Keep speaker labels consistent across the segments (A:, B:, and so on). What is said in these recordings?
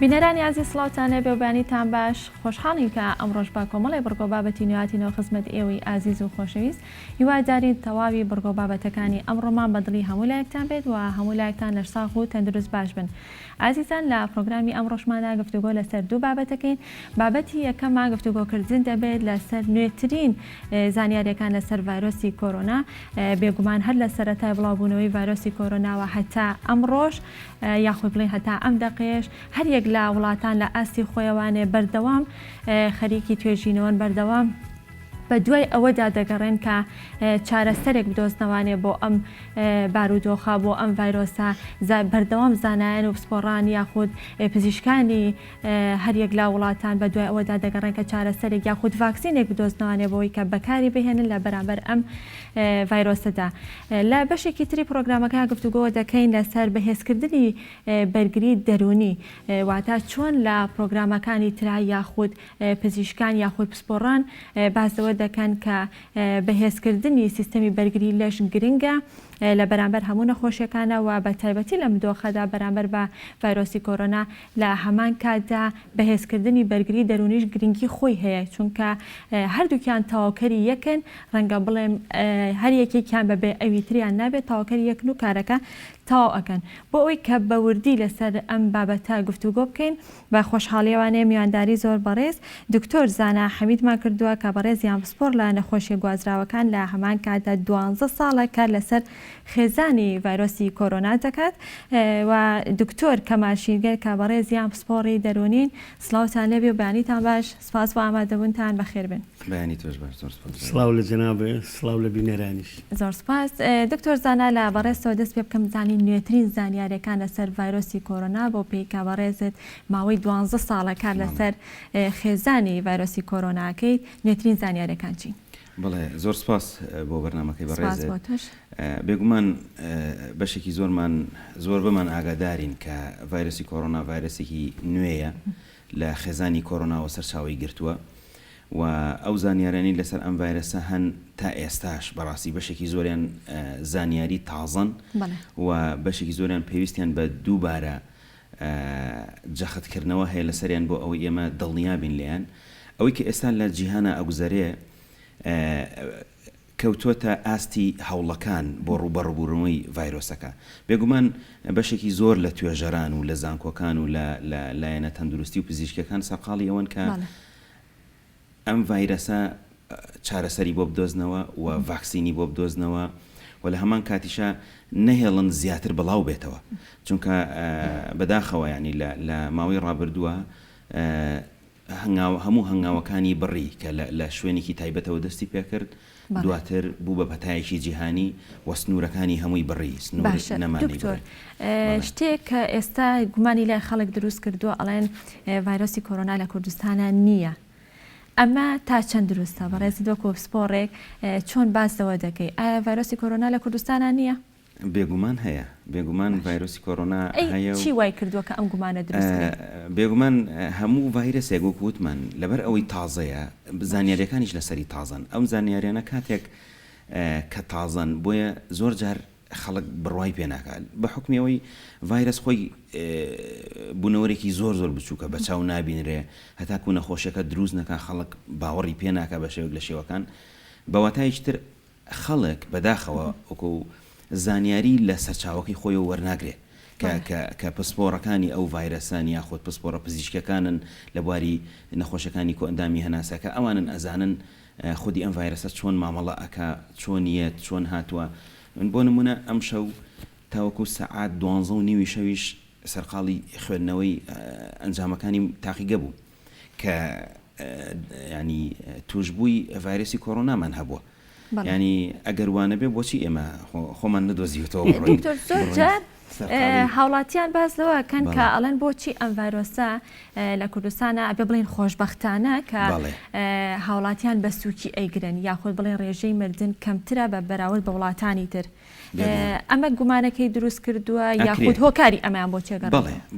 A: بینەرانی عزیز سڵاوتانە بێوبانیتان باش خۆشحاڵین کە ئەمڕۆژ با کۆمەڵی بڕگۆ بابەتی نوێهاتینەوە خزمەت ئێوەی ئازیز و خۆشەویست هیوادارین تەواوی بڕگۆ بابەتەکانی ئەمڕۆمان بەدڵی هەموو لایەکتان بێت و هەموو لایەکتان لەرساغ و تەندروست باش بن. ئازیزان لە پرۆگرامی ئەمڕۆژماندا گفتوگۆ لەسەر دوو بابەتەکەین. بابەتی یەکەممان گفتوگۆکردن دەبێت لەسەر نوێترین زانیاریەکان لەسەر ڤایرۆسی کۆرۆنا، بێگومان هەر لە سەرەتای بڵاوبوونەوەی ڤایرۆسی کۆرۆناوە هەتا ئەمڕۆژ یاخود بڵێن هەتا ئەم دەقێش هەر یەک لە وڵاتان لە ئاستی خۆیەوانێ بەردەوام خەریکی توێژینەوەن بەردەوام بە دوای ئەوەدا دەگەڕێن کە چارەسەرێک بدۆزنەوانێ بۆ ئەم بارودۆخە بۆ ئەم ڤایرۆسە بەردەوام زانایان و پسپۆڕان یاخود پزیشکانی هەریەک لا وڵاتان بە دوای ئەوەدا دەگەڕێن کە چارەسەرێک یاخود ڤاکسینێک بدۆزنەوانێ بۆی کە بەکاری بهێنن لە بەرامبەر ئەم ڤایرۆسەدا. لە بەشێکی تری پرۆگرامەکە گفتوگۆ دەکەین لەسەر بەهێزکردنی بەرگری دەرونی، واتە چۆن لە پرۆگرامەکانی ترا یاخود پزیشکان یاخود پسپۆڕان باسەوە دەکەن کە بەهێزکردنی سیستەمی بەرگری لەش گرنگە لە بەرامبەر هەموو نەخۆشیەکانە و بە تایبەتی لە مدۆخەدا بەرامبەر بە ڤایرۆسی کۆرۆنا لە هەمان کاتدا بەهێزکردنی بەرگری دەرونیش گرنگی خۆی هەیە، چونکە هەردووکیان تاواکەری یەکن، ڕەنگە بڵێم هەر یەکێکیان بەبێ ئەوی تریان نابێت تاواکەری یەکن و کارەکە تاو ئەکەن. بۆ ئەوی کە بەوردی لەسەر ئەم بابەتە گفتوگۆ بکەین بە خۆشحاڵیەوانێ میوانداری زۆر بەڕێز دکتۆر زانا حەمیدمان کردووە کە بەڕێزیان پسپۆر لە نەخۆشیە گوازراوەکان لە هەمان کاتدا 12 ساڵە کار لەسەر خێزانی ڤایرۆسی کۆرۆنا دەکات و دکتۆر کەماشیرگەر کە بەڕێزیان پسپۆڕی دەرونین. سڵاوتان لێبێ و بەیانیتان باش، سپاس بۆ ئامادەبوونتان بەخێر بن.
B: بەیانی تۆش باش، زۆر سپاس.
C: سڵاو لە جەنابێ، سڵاو لە بینەرانیش.
A: زۆر سپاس. دکتۆر زانا لە بەڕێزەوە دەست پێ بکەم بزانین نوێترین زانیاریەکان لەسەر ڤایرۆسی کۆرۆنا بۆ پێیکە بەڕێزت ماوەی 12 ساڵە کار لەسەر خێزانی ڤایرۆسی کۆرۆناکەیت، نوێترین زانیاریەکان چین؟
B: بڵێ زۆر سپاس بۆ بەرنامەکەی بەڕێزت. بێگومان بەشێکی زۆر بمان ئاگادارین کە ڤایرۆسی کۆرۆنا ڤایرۆسێکی نوێیە لە خێزانی کۆرۆناوە سەرچاوی گرتووە و ئەو زانیارانی لەسەر ئەم ڤایرۆسە هەن تا ئێستاش بەڕاستی بەشێکی زۆریان زانیاری تازەن و بەشێکی زۆریان پێویستیان بە دووبارە جەختکردنەوە هەیە لەسەریان بۆ ئەوەی ئێمە دڵنیابین لێیان. ئەوەی کە ئێستا لە جیهانە ئەگوزارێ کەوتووەتە ئاستی هەوڵەکان بۆ ڕوبەڕووبوونەوەی ڤایرۆسەکە. بێگومان بەشێکی زۆر لە توێژەران و لە زانکۆکان و لە لایەنە تەندروستی و پزیشکەکان سەرقاڵی ئەوەن کە ئەم ڤایرۆسە چارەسەری بۆ بدۆزنەوە و ڤاکسینی بۆ بدۆزنەوە و لە هەمان کاتیشە نەهێڵن زیاتر بڵاو بێتەوە، چونکە بەداخەوە ینی لە ماوەی ڕابردووە هەموو هەنگاوەکانی بڕی کە لە شوێنێکی تایبەتەوە دەستی پێکرد دواتر بوو بە پەتایەکی جیهانی و سنوورەکانی هەمووی بڕی سنوور نەمانی.
A: شتێک کە ئێستا گومانی لای خەڵک دروست کردووە ئەڵێن ڤایرۆسی کۆرۆنا لە کوردستانە نییە، ئەمە تا چەند دروستە؟ بەڕێزی دۆکۆ پسپۆڕێک چۆن باسەوە دەکەی؟ ئایا ڤایرۆسی کۆرۆنا لە کوردستانە نییە؟
B: بێگومان هەیە، بێگومان ڤایرۆسی کۆرۆنا هەیە.
A: چی وای کردووە کە ئەم گومانە دروست؟
B: بێگومان هەموو ڤایرۆسێک وەکووتمان لەبەر ئەوەی تازەیە زانیاریەکانیش لەسەری تازەن. ئەم زانیاریانە کاتێک کە تازەن بۆیە زۆر جار خەڵک بڕوای پێ ناکات بە حکمیەوەی ڤایرۆس خۆی بوونەوەرێکی زۆر بچووکە بە چاو نابینرێ هەتاکو نەخۆشیەکە دروست نەکە خەڵک باوەڕی پێ ناکە بە شێوەک لە شێوەکان بەواتایەکی تر خەڵک بەداخەوە وەکو زانیاری لە سەرچاوەکەی خۆی وەرناگرێت کە پسپۆڕەکانی ئەو ڤایرۆسان یاخود پسپۆڕە پزیشکەکانن لە بواری نەخۆشیەکانی کۆئەندامی هەناسەکە ئەوانن ئەزانن خودی ئەم ڤایرۆسە چۆن مامەڵە ئەکا، چۆنیەت، چۆن هاتووە. من بۆ نمونە ئەم شەو تاوەکو سەعات 12:30 شەویش سەرقاڵی خوێندنەوەی ئەنجامەکانی تاقیگە بوو کە ینی توشببووی ڤایرۆسی کۆرۆنامان هەبووە. ینی ئەگەر وانە بێ بۆچی ئێمە خۆمان نەدۆزیوەوە؟
A: هاوڵاتیان باز لەوەکەن کە ئەڵەن بۆچی ئەم ڤایرۆسە لە کوردستانە ئەبێ بڵین خۆشبەختانە کە هاوڵاتیان بە سووکی ئەیگرن یاخود بڵێن ڕێژەی مردن کەمترە بە بەراورد بە وڵاتانی تر. ئەمە گومانەکەی دروست کردووە یاخود هۆکاری ئەمان بۆ چێگەڕ؟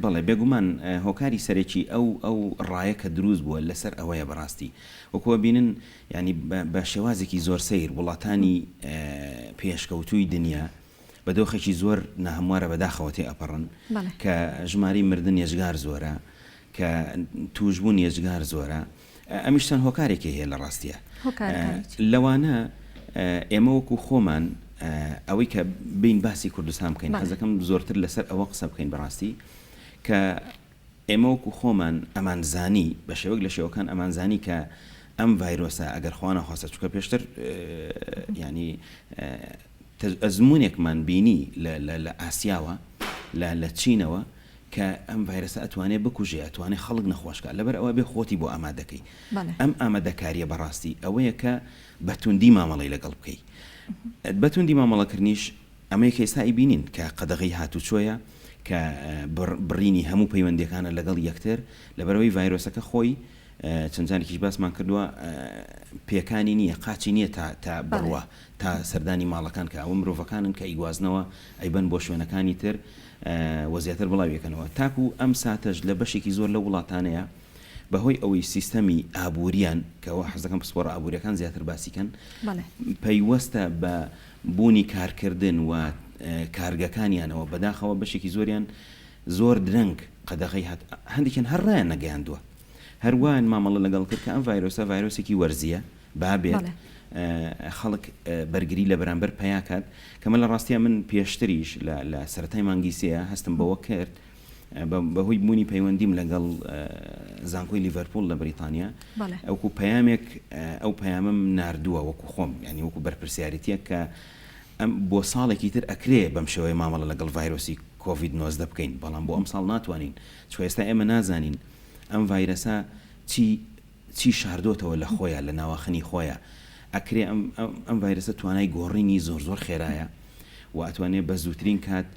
B: بەڵێ بێگومان هۆکاری سەرێکی ئەو ڕایە کە دروست بووە لەسەر ئەوەیە بەڕاستی وەکووە بینن ینی بە شێوازێکی زۆر سەیر وڵاتانی پێشکەوتووی دنیا بە دۆخێکی زۆر ناهەموارە بەداخەوەتی ئەپەڕن کە ژماری مردن ێژگار زۆرە کە توشبوون یەجگار زۆرە ئەمیشتان هۆکارێکی هەیە لە ڕاستیە لەوانە ئێمە وەکو خۆمان ئەوەی کە بین باسی کوردستان بکەین حەزەکەم زۆرتر لەسەر ئەوە قسە بکەین بەڕاستی کە ئێمە وەکو خۆمان ئەمانزانی بە شێوەک لە شێوەکان ئەمانزانی کە ئەم ڤایرۆسە ئەگەر خواانە خواستە چکە پێشتر ینی ئەزمونێکمان بینی لە ئاسیاوە لە چینەوە کە ئەم ڤایرۆسە ئەتوانێت بکوژێ ئەتوانێت خەڵک نەخۆشکە لەبەر ئەوە بێ خۆتی بۆ ئامادەکەی ئەم ئامادەکاریە بەڕاستی ئەوەیە کە بەتوندی مامەڵی لەگەڵ بکەیت بەتوندی مامەڵەکردنیش ئەمەیە کە ئێستا بینین کە قەدەغی هاتوچۆیە کە بڕینی هەموو پەیوەندیەکانە لەگەڵ یەکتر لەبەرەوەی ڤایرۆسەکە خۆی چەندجارێکیش باسمان کردووە پێکانی نییە قاچی نییە تا بڕوە تا سەردانی ماڵەکان کە ئەوە مرۆڤەکانن کە ئیگوازنەوە ئەیبەن بۆ شوێنەکانی تر وەزیاتر بڵاویەکەنەوە تاکو ئەم ساتەش لە بەشێکی زۆر لە وڵاتانەیە بەهۆی ئەوەی سیستەمی ئابوووریان کەەوە حەزەکەم پسپۆرە ئابوووریەکان زیاتر باسیکەن پەیوەستە بە بوونی کارکردن و کارگەکانیانەوە بەداخەوە بەشێکی زۆریان زۆر درەنگ قەدەغی هات هەندێکیان هەرڕایان نەگەیاندووە هەروان مامەڵە لەگەڵ کرد کە ئەم ڤایرۆسە ڤایرۆسێکی وەرزیە بابێت خەڵک بەرگری لە بەرامبەر پیاکات کەمە لە ڕاستیە من پێشتریش لە سەرەتای مانگیسەیە هەستم بەوە کرد بەهۆی بوونی پەیوەندیم لەگەڵ زانکۆی لیڤەرپۆل لە بریتانیا ئەوکو پەیامێک ئەو پەیامم ناردووە وەکو خۆم ینی وەکو بەرپرسیارەتیە کە ئەم بۆ ساڵێکی تر ئەکرێ بەم شێوەیە مامەڵە لەگەڵ ڤایرۆسی کۆڤید-19 بکەین بەڵام بۆ ئەم ساڵ ناتوانین چۆ ئێستا ئێمە نازانین ئەم ڤایرۆسە چی شاردۆتەوە لە خۆیە لە ناواخنی خۆیە ئەکرێ ئەم ڤایرۆسە توانای گۆڕینی زۆر زۆر خێرایە و ئەتوانێت بە زووترین کات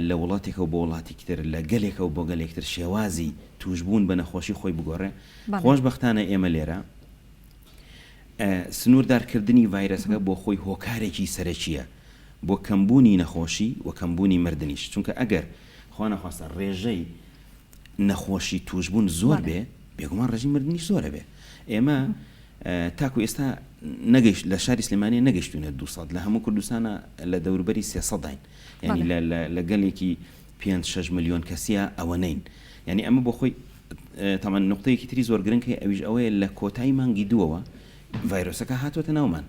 B: لە وڵاتێکە بۆ وڵاتێکی تر لە گەلێکە و بۆ گەلێکتر شێوازی توشبوون بە نەخۆشی خۆی بگۆڕێ خۆشبەختانە ئێمە لێرە سنووردارکردنی ڤایرۆسەکە بۆ خۆی هۆکارێکی سەرەکیە بۆ کەمبوونی نەخۆشی و کەمبوونی مردنیش چونکە ئەگەر خوا نەخواستە ڕێژەی نەخۆشی توشبوون زۆر بێ بێگومان ڕێژی مردنیش زۆرە بێ ئێمە تاکو ئێستا نەگەیشت لە شاری سلێمانیە نەگەیشتونە 200 لە هەموو کوردستانە لە دەوروبەری 300 ینی لە گەلێکی 5-6 ملیۆن کەسیە ئەوە نین ینی ئەمە بۆ خۆی تامان نقطەیەکی تری زۆر گرنگ هەیە ئەویش ئەوەیە لە کۆتایی مانگی دووەوە ڤایرۆسەکە هاتوۆتە ناومان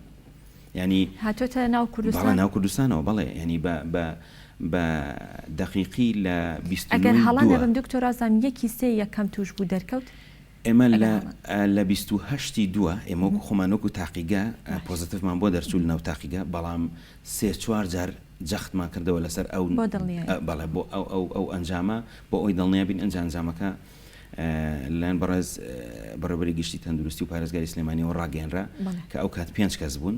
B: ینی
A: هاتوۆتە ناو کوردستان
B: ناو کوردستانەوە بەڵێ ینی بە دقیقی لە 20
A: ئەگەر هەڵانە بم دکتۆرازان یەکی سێ یەکەم توش بوو دەرکەوت
B: ئێمە لە 28 دووە ئێمە وەکو خۆمانۆک و تاقیگا پۆزتیڤمان بۆ دەرچوو لە ناو تاقیگا بەڵام 3-4 جار جەختمان کردەوە لەسەر ئەو بەڵێ بۆ ئەو ئەنجامە بۆ ئەوی دڵنیا بین ئەنجامەکە لەن بەڕێز بەڕێوەبەری گشتی تەندروستی و پارێزگاری سلێمانیەوە ڕاگەیەنرا کە ئەو کات 5 کەس بوون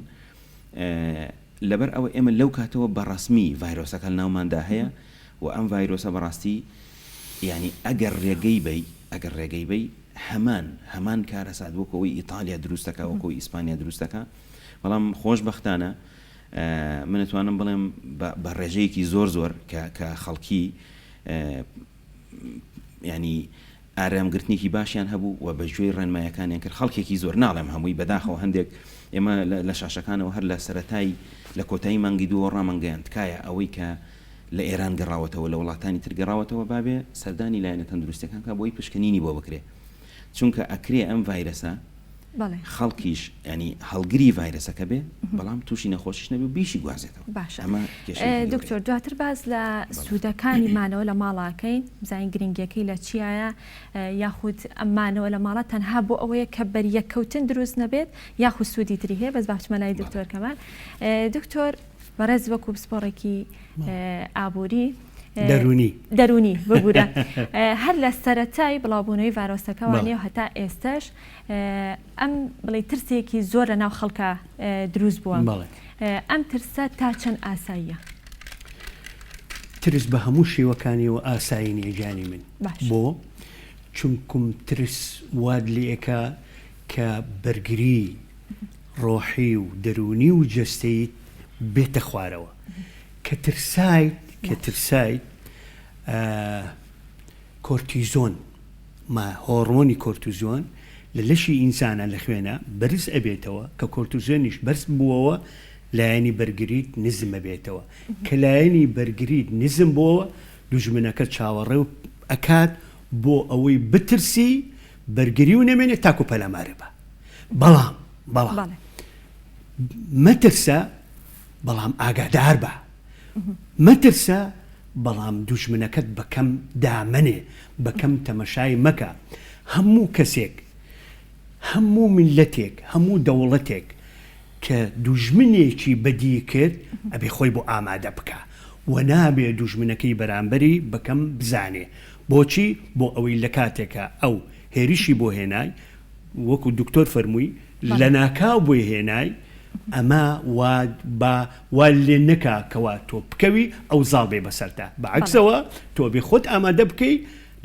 B: لەبەر ئەوە ئێمە لەو کاتەوە بەڕسمی ڤایرۆسەکە ناوماندا هەیە و ئەم ڤایرۆسە بەڕاستی ینی ئەگەر ڕێگەی بی هەمان کارە ساد وەکەوەی ئیتالیا دروستەکە وەکەوەی ئیسپانیا دروستەکە بەڵام خۆشبەختانە منتوانم بڵێم بە ڕێژەیەکی زۆر کە خەڵکی ینی ئارامگرتنێکی باشیان هەبوو و بەگوێی ڕێنمایەکانیان کرد خەڵکێکی زۆر ناڵێم هەمووی بەداخەوە هەندێک ئێمە لە شاشەکانەوە هەر لە سەرەتای لە کۆتایی مانگی دووە ڕامەنگەیان تکایە ئەوەی کە لە ئێران گەڕاوەتەوە لە وڵاتانی تر گەڕاوەتەوە بابێ سەردانی لایەنە تەندروستیەکان کە بۆی پشکنینی بۆ بکرێ چونکە ئەکرێ ئەم ڤایرۆسە خەڵکیش ینی هەڵگری ڤایرۆسەکە بێ بەڵام تووشی نەخۆشیش نەبێ و بیشی گوازێتەوە
A: باش دکتۆر دواتر باز لە سوودەکانی مانەوە لە ماڵاکەین زین گرنگیەکەی لە چیایە یاخود ئەمانەوە لە ماڵات تەنها بۆ ئەوەیە کە بەریەکەوتن دروست نەبێت یاخود سوودی تری هەیە بەس باشمە لای دکتۆر کەمال دکتۆر بەڕێز وەکو پسپۆڕێکی ئابووری دەرونی ببوورە هەر لە سەرەتای بڵاوبوونەوەی ڤایرۆسەکەوانەیە هەتا ئێستش ئەم بڵێ ترسێکی زۆر لە ناو خەڵکە دروست بووە ئەم ترسە تا چەند ئاساییە
C: ترس بە هەموو شێوەکانیەوە ئاسایی نیەجانی من بۆ چونکم ترس واد لێەکە کە بەرگری ڕۆحی و دەرونی و جەستەیت بێتە خوارەوە کە ترسایت کۆرتیزۆن هۆڕمۆنی کۆرتیزۆن لە لەشی ئینسانە لە خوێنە بەرز ئەبێتەوە کە کۆرتیزۆنیش بەرز بووەوە لایەنی بەرگریت نزم ئەبێتەوە کە لایەنی بەرگریت نزم بووەوە دوژمنەکە چاوەڕێ و ئەکات بۆ ئەوەی بترسی بەرگری و نەمێنێت تاکو پەلامارە بە بەڵام مەترسە بەڵام ئاگادار بە مەترسە بەڵام دوژمنەکەت بەکەم دامنێ بەکەم تەمەشای مەکە هەموو کەسێک هەموو میلەتێک هەموو دەوڵەتێک کە دوژمنێکی بەدی کرد ئەبێ خۆی بۆ ئامادە بکە و نابێ دوژمنەکەی بەرامبەری بەکەم بزانێ بۆچی بۆ ئەوەی لە کاتێکە ئەو هێریشی بۆ هێنای وەکو دکتۆر فەرمووی لە ناکاو بۆی هێنای ئەمە وا لێ نەکا کەوا تۆ بکەوی ئەو زاڵ بێ بەسەرتا بەعکسەوە تۆ بێ خۆت ئامادە بکەی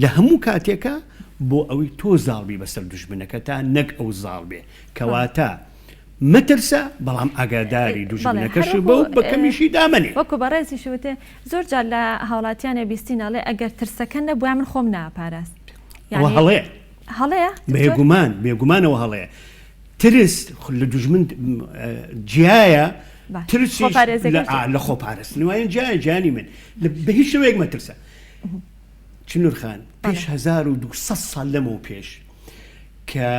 C: لە هەموو کاتێکە بۆ ئەوەی تۆ زاڵبی بەسەر دوژمنەکە تا نەک ئەو زاڵ بێ کەواتە مەترسە بەڵام ئاگاداری دوژمنەکەش بە بەکەمیشی دامنێ
A: وەکو بەڕێزی شوتێ زۆر جار لە هاوڵاتیانە بیستینەڵێ ئەگەر ترسەکە نەبووە من خۆم ناپاراست هەڵەیە
C: بێگومانەوە هەڵەیە ترس لە دوژمن جیایە ترسی لە خۆپارێستن وایە جیایە جیانی من بە هیچ شێوەیەک مەترسە چنوورخان پێش 1200 ساڵ لەمەوە پێش کە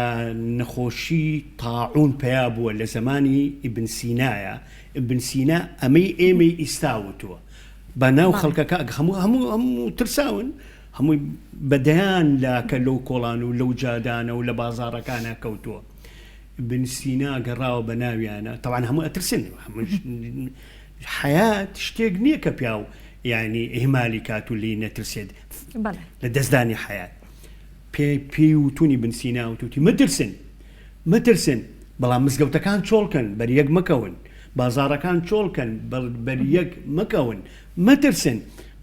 C: نەخۆشی تاعون پیا بووە لە زمانی ئیبن سینایە ئیبن سینا ئەمەی ئێمەی ئیستاوتووە بە ناو خەڵکەکە هەموو ترساون هەمووی بەدەیان لاکە لەو کۆڵان و لەو جادانە و لە بازاڕەکانە کەوتووە ئیبن سینا گەڕاوە بە ناویانە تەوان هەموو ئەترسن حیات شتێک نییە کە پیا و یعنی ئیهمالی کات و لی نەترسێت لە دەستدانی حیات پێی وتونی بن سینا وتوتی مەترسن بەڵام مزگەوتەکان چۆڵکەن بەریەک مەکەون بازاڕەکان چۆڵکەن بەریەک مەکەون مەترسن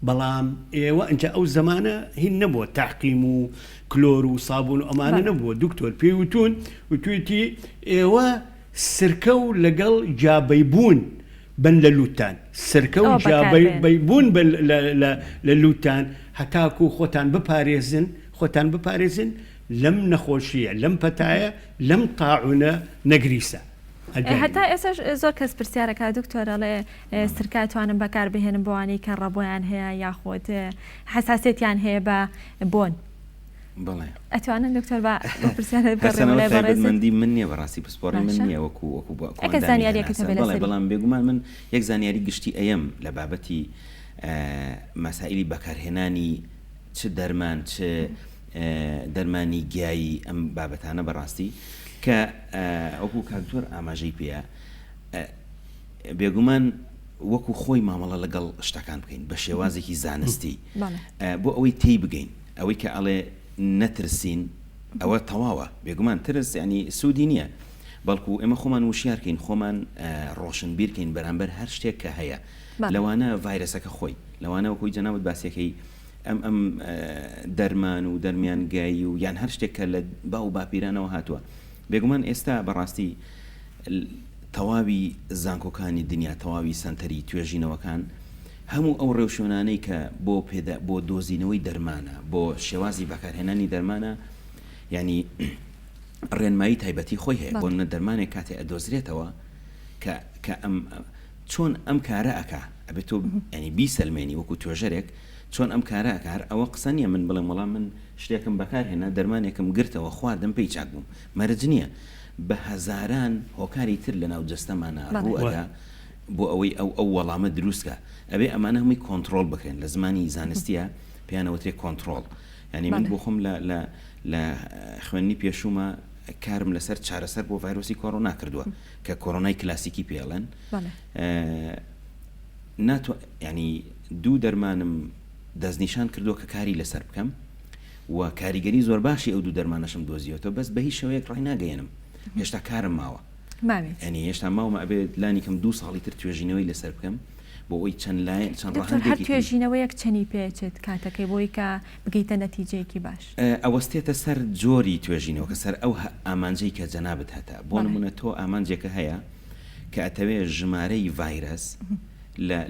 C: بەڵام ئێوە ئەنجا ئەو زەمانە هین نەبووە تاقیم و کلۆر و سابوون و ئەمانە نەبووە دکتۆر پێی وتون وتویتی ئێوە سرکە و لەگەڵ جابەیبوون بن لە لووتان سرکە و جابەیبوون لە لووتان هەتاکو خۆتان بپارێزن لەم نەخۆشیە لەم پەتایە لەم تاعونە نەگریسە
A: هەتا ئێستا زۆر کەس پرسیارەکە دکتۆرەڵێ سرکاتوانم بەکار بهێنم بۆوانی کە ڕەبۆیان هەیە یاخۆت حساسێتیان هەیە بە بۆن ئەتوانن دکتۆر بە
B: پرسیارمەندی من نییە بەڕاستی پسپۆڕی من نییە وەکو
A: زانیاریەکەتە
B: بەڵام بێگومان من یەک زانیاری گشتی ئەم لە بابەتی مەسائلی بەکارهێنانی چ دەرمان چ دەرمانی گیایی ئەم بابەتانە بەڕاستی کە ئەوکو کاکتۆر ئاماژەی پێە بێگومان وەکو خۆی مامەڵە لەگەڵ شتەکان بکەین بە شێوازێکی زانستی بۆ ئەوەی تێی بگەین ئەوەی کە ئەڵێ نەترسین ئەوە تەواوە بێگومان ترس ینی سوودی نییە بەڵکو ئێمە خۆمان وشیارکەین خۆمان ڕۆشنبیرکەین بەرامبەر هەر شتێک کە هەیە لەوانە ڤایرەسەکە خۆی لەوانە وەکوی جەنابەت باسیەکەی ئەم دەرمان و دەرمیانگایی و یان هەر شتێک کە لە باو باپیرانەوە هاتووە بێگومان ئێستا بەڕاستی تەواوی زانکۆکانی دنیا تەواوی سنتەری توێژینەوەکان هەموو ئەو ڕێوشێنانەی کە بۆ دۆزینەوەی دەرمانە بۆ شێوازی بەکارهێنانی دەرمانە ینی ڕێنمایی تایبەتی خۆی هەیە بۆ منە دەرمانێک کاتێ ئەدۆزرێتەوە کە چۆن ئەم کارە ئەکا ئەبێت تۆ ینی بیسەلمێنی وەکو توێژەرێک چۆن ئەم کارە ئەکا هەر ئەوە قسە نییە من بڵێم وەڵام من شتێکم بەکارهێنا دەرمانێکم گرتەوە خواردم پێی چاک بووم مەرج نییە بە هەزاران هۆکاری تر لە ناو جەستەمانە ڕوئەدا بۆ ئەوەی ئەو وەڵامە دروستکە ئەبێ ئەمانە هەمووی کۆنتترۆل بکرێن لە زمانی زانستیە پێیانەوەترێک کۆنتترۆل ینی من بۆ خۆم لە خوێنی پێشومە کارم لەسەر چارەسەر بۆ ڤایرۆسی کۆڕۆنا کردووە کە کۆڕۆنای کلاسیکی پێڵێن ناتوە ینی دوو دەرمانم دەستنیشان کردو کە کاری لەسەر بکەم و کاریگەری زۆر باشی ئەو دوو دەرمانەشم دۆزیەوە بەس بە هیچ شێوەیەک ڕای ناگەێنم هێشتا کارم ماوە ینی هێشتا ماوەمە ئەبێت لانیکەم 2 ساڵی تر توێژینەوەی لەسەر بکەم بۆ ئەوی چەند لایەن چەند ڕاهەندێکی
A: توێژینەوەیەک چەنی پێچێت کاتەکەی بۆی کە بگەیتە نەتیجەیەکی باش
B: ئەوەستێتە سەر جۆری توێژینەوە کە سەر ئەو ئامانجەی کە جەنابەت هەتا بۆ نمونە تۆ ئامانجێکە هەیە کە ئەتەوێت ژمارەی ڤایرەس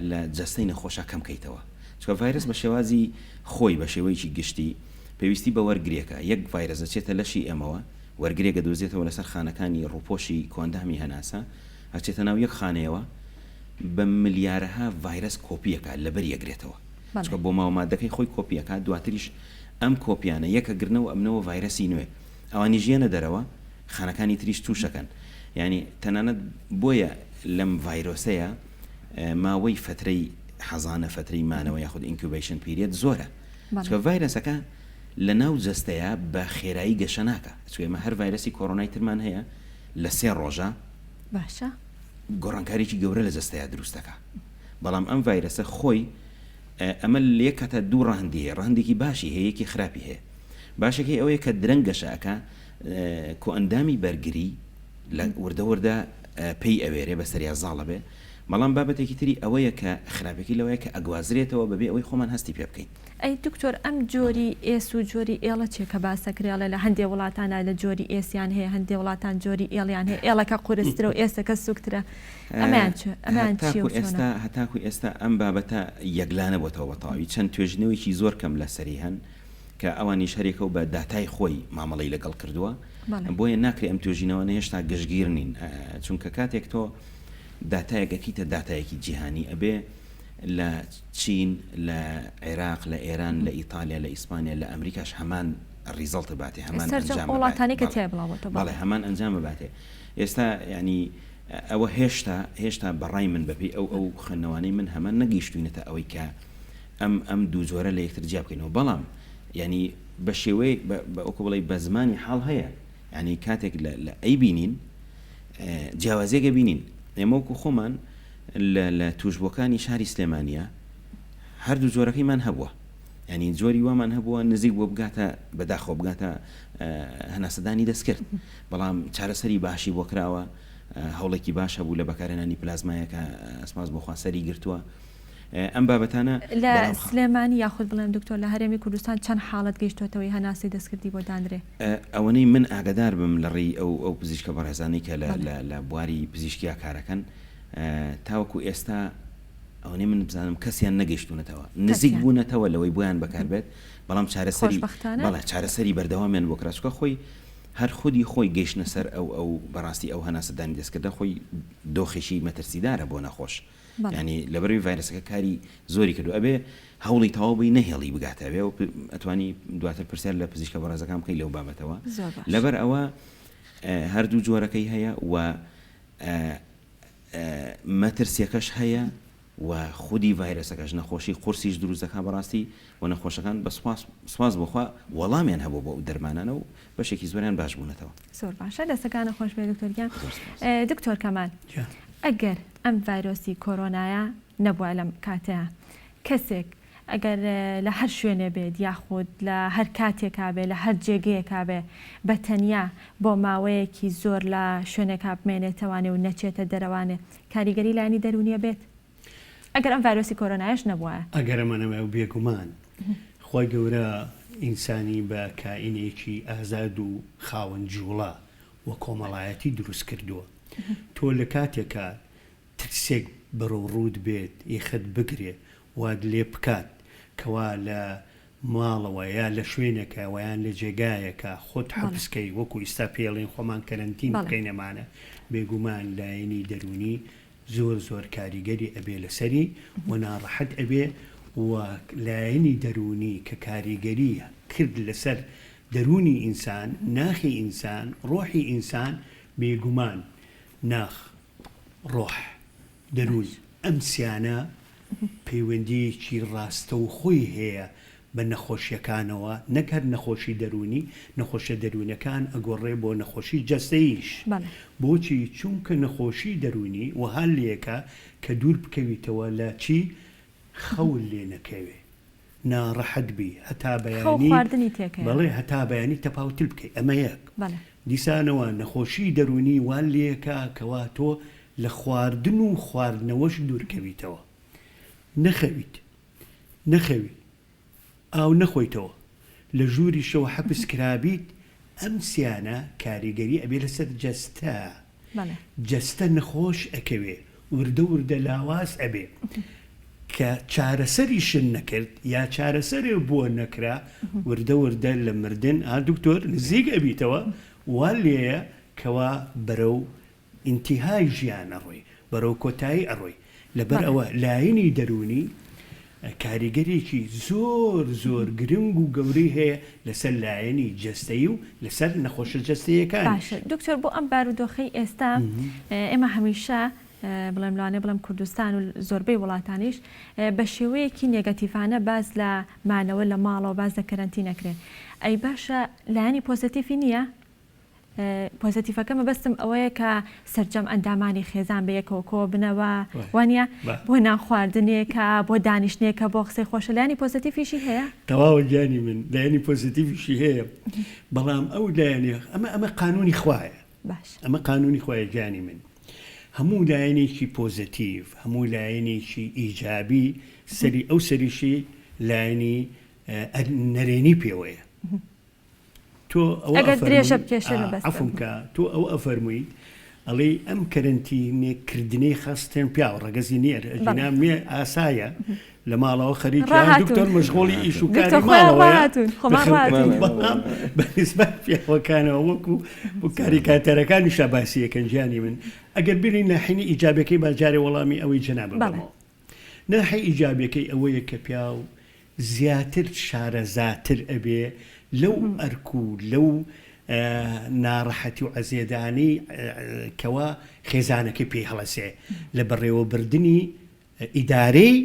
B: لە جەستەی نەخۆشە کەم بکەیتەوە چکە ڤایرەس بە شێوازی خۆی بە شێوەیەکی گشتی پێویستی بە وەرگریەکە یەک ڤایرەس دەچێتە لەشی ئێمەوە وەرگرێکە دۆزێتەوە لەسەر خانەکانی ڕووپۆشی کۆندامی هەناسە ئەچێتە ناو یەک خانەیەوە بە ملیارەها ڤایرەس کۆپیەکە لەبەر یەگرێتەوە چکە بۆ ماوەمادەکەی خۆی کۆپیەکە دواتریش ئەم کۆپیانە یەکەگرنەوە ئەمنەوە ڤایرەسی نوێ ئەوانی ژیانە دەرەوە خانەکانی تریش تووشەکەن ینی تەنانەت بۆیە لەم ڤایرۆسەیە ماوەی فترەی حەزانە فترەی مانەوە یاخود ئینکوبیشن پیرێت زۆرە چکە ڤایرەسەکە لە ناو جەستەیە بە خێرایی گەشە ناکە چێمە هەر ڤایرەسی کۆڕۆنای ترمان هەیە لە 3 ڕۆژە
A: باشە
B: گۆڕانکاریی گەورە لە جەستەیە دروستەکە بەڵام ئەم ڤایرەسە خۆی ئەمە لێکەتە دوو ڕەهندی هەیە ڕەهندێکی باشی هەیەکی خراپی هەیە باشەکەی ئەوەیە کە درەنگ گەشەکە کۆ ئەندامی بەرگری لە وردە پێی ئەوێرێ بە سەریا زاڵە بێ بەڵام بابەتێکی تری ئەوەیە کە خراپێکی لەوەیە کە ئەگوازرێتەوە بەبێ ئەوەی خۆمان هەستی پێ بکەین
A: ئەی دکتۆر ئەم جۆری ئێس و جۆری ئێڵە چێ کە باسەکرێڵە لە هەندێک وڵاتانە لە جۆری ئێسیان هەیە هەندێک وڵاتان جۆری ئێڵیان هەیە ئێڵەکە قورسترە و ئێستەکە سوکترە ئەمان
B: ئێستا هەتاکو ئێستا ئەم بابەتە یەکلانە بۆتەوە بەتەواوی چەند توێژنەوەیکی زۆر کەم لە سەری هەن کە ئەوانی شەرێکە و بە داتای خۆی مامەڵی لەگەڵ کردووە بۆیە ناکرێ ئەم توێژینەوە هێشتا گەشتگیر نین چونکە کاتێک تۆ داتایەکەکیتە داتایەکی جیهانی ئەبێ لە چین لە عێراق لە ئێران لە ئیتالیا لە ئیسپانیا لە ئەمریکاش هەمان ڕیزڵتە باتێ هەمان
A: وڵاتانی کە تێبڵاوەتەوە
B: بەڵێ هەمان ئەنجامە باتێ ئێستا ینی ئەوە هێشتا بەڕای من بەپی ئەو خوێندنەوانەی من هەمان نەگەیشتوینەتە ئەوەی کە ئەم دوو جۆرە لە یەکتر جیا بکەینەوە بەڵام ینی بە شێوەی بەوکو بڵێ بە زمانی حاڵ هەیە ینی کاتێک لە ئەی بینین جیاوازێگە بینین ئێمەوەکو خۆمان لە توشبەکانی شاری سلێمانیە هەردوو جۆرەکەیمان هەبووە ینی جۆری وامان هەبووە نزیک بۆ بگاتە بەداخۆ بگاتە هەناسەدانی دەستکرد بەڵام چارەسەری باشی بۆ کراوە هەوڵێکی باش هەبوو لە بەکارهێنانی پلازمایەکە ئەسپاس بۆ خواسەری گرتووە ئەم بابەتانە
A: لە سلێمانی یاخود بڵێن دکتۆر لە هەرێمی کوردستان چەند حاڵەت گەیشتوتەوەی هەناسی دەستکردی بۆ دانرێ
B: ئەوەنەی من ئاگدار بم لە ڕێی ئەو پزیشکە بەڕێزانەی کە لە بواری پزیشکیا کارەکەن تاوەکو ئێستا ئەوەی من بزانم کەسیان نەگەیشتونەتەوە نزیک بوونەتەوە لەوەی بۆیان بەکاربێت بەڵام چارەسەری بەردەوامیان بۆ کراسکە خۆی هەر خودی خۆی گەیشتنە سەر ئەو بەڕاستی ئەو هەناسەدانی دەستکردە خۆی دۆخێشی مەترسیدارە بۆ نەخۆش ینی لەبەروی ڤایرەسەکە کاری زۆری کردو ئەبێ هەوڵی تەواوی نەهێڵی بگاتەوێ و ئەتوانی دواتر پرسیار لە پزیشکە بەڕێزەکان بکەی لەو بابەتەوە لەبەر ئەوە هەردوو جۆرەکەی هەیە و مەترسیەکەش هەیە و خودی ڤایرەسەکەش نەخۆشی قورسیش دروستەکە بەڕاستی و نەخۆشەکان بە سواز بخوا وەڵامیان هەبوو بۆ دەرمانانە و بەشێکی زۆریان باش بوونەتەوە
A: زۆر باشە دەستەکانە خۆش بێ دکتۆرگیان دکتۆر کەمال ئەگەر ئەم ڤایرۆسی کۆرۆنایە نەبووە لەم کاتەیە کەسێک ئەگەر لە هەر شوێنێ بێت یاخود لە هەر کاتێکا بێ لە هەر جێگەیەکا بێ بە تەنیا بۆ ماوەیەکی زۆر لە شوێنێکا بمێنێتەوانێ و نەچێتە دەرەوانێ کاریگەری لایانی دەرونیە بێت ئەگەر ئەم ڤایرۆسی کۆرۆنایش نەبووە
C: ئەگەر ئەمەنەوە و بێگومان خۆی گەورە ئینسانی بە کائینێکی ئازاد و خاوەن جوڵا و کۆمەڵایەتی دروست کردووە تۆ لە کاتێکە ترسێک بەرەو ڕوود بێت یەخت بگرێ واد لێ بکات کەوا لە ماڵەوە یا لە شوێنێکە ویان لە جێگایەکە خۆت حەبسکەی وەکو ئێستا پێڵێن خۆمان کەرەنتین بکەینەمانە بێگومان لایەنی دەرونی زۆر کاریگەری ئەبێ لەسەری و ناڕەحەت ئەبێ و لایەنی دەرونی کە کاریگەری کرد لەسەر دەرونی ئینسان ناخی ئینسان ڕۆحی ئینسان بێگومان ناخ ڕۆح دەرون ئەم سیانە پەیوەندیەکی ڕاستە و خۆی هەیە بە نەخۆشیەکانەوە نەکرد نەخۆشی دەرونی نەخۆشە دەرونەکان ئەگۆڕێ بۆ نەخۆشی جەستەیش بۆچی چونکە نەخۆشی دەرونی و هەر لێکە کە دوور بکەویتەوە لە چی خەول لێ نەکەوێ ناڕەحەت بی هەتا بەیانی بەڵێ هەتا بەیانی تەپاوتل بکەی ئەمە یەک دیسانەوە نەخۆشی دەرونی وان لێکە کەوا تۆ لە خواردن و خواردنەوەش دوورکەویتەوە نەخەوی ئاو نەخۆیتەوە لە ژووری شەو حەبس کرابیت ئەم سیانە کاریگەری ئەبێ لەسەر جەستە نەخۆش ئەکەوێ وردە لاواز ئەبێ کە چارەسەریشن نەکرد یا چارەسەرێ بۆ نەکرا وردە لە مردن دکتۆر نزیک ئەبیتەوە وا لێیە کەوا بەرەو ئینتیهای ژیانە ڕۆی بەرەو کۆتایی ئەڕۆی لەبەر ئەوە لاینی دەرونی کاریگەرێکی زۆر زۆر گرنگ و گەورەی هەیە لەسەر لایەنی جەستەیی و لەسەر نەخۆشە جەستەیەکان.
A: باشە دکتۆر بۆ ئەم بارودۆخەی ئێستا ئێمە هەمیشە بڵێم لەوانێ بڵێم کوردستان و زۆربەی وڵاتانیش بە شێوەیەکی نێگەتیڤانە باز لە مانەوە لە ماڵەوە باز لە کەرەنتینەکرێن. ئەی باشە لایەنی پۆزتیفی نییە؟ پۆزتیفەکەمە بەستم ئەوەیە کە سەرجەم ئەندامانی خێزان بە یەکەوە کۆ بنەوە وانە بۆ نانخواردنێکە بۆ دانیشتێکە بۆ قسەی خۆشە. لایەنی پۆزتیفیشی هەیە؟
C: تەواوە گیانی من لایەنی پۆزتیفیشی هەیە، بەڵام ئەو لایەنێ ئەمە قانونی خوایە. ئەمە قانونی خوایە گیانی من. هەموو لایەنێکی پۆزتیڤ، هەموو لایەنێکی ئیجابی سەری ئەو سەریشی لایەنی نەرێنی پێوەیە. تۆ
A: ئەگەر درێژە بکێشێنە
C: عەفومکە تۆ ئەو ئەفەرمووی ئەڵێ ئەم کەرەنتینێکردنەی خەستێن پیاو ڕەگەزی نێر ئەجینا مێ ئاسایە لە ماڵەوە خەریکی دکتۆر مەشغوڵی ئیش و کاری ماڵەوەیە بەنسبەت پیاوەکانەوە وەکو بۆ کاریکاتەرەکانی شاباسی یەکەن گیانی من. ئەگەر بینی ناحینی ئیجابەکەی باجارێ وەڵامی ئەوەی جەنابە بەمەوە. ناحی ئیجابەکەی ئەوەیە کە پیاو زیاتر شارەزاتر ئەبێ لەو ئەرک و لەو ناڕەحەتی و عەزیێدانی کەوا خێزانەکەی پێی هەڵەسێ لە بەڕێوەبردننی ئیدارەی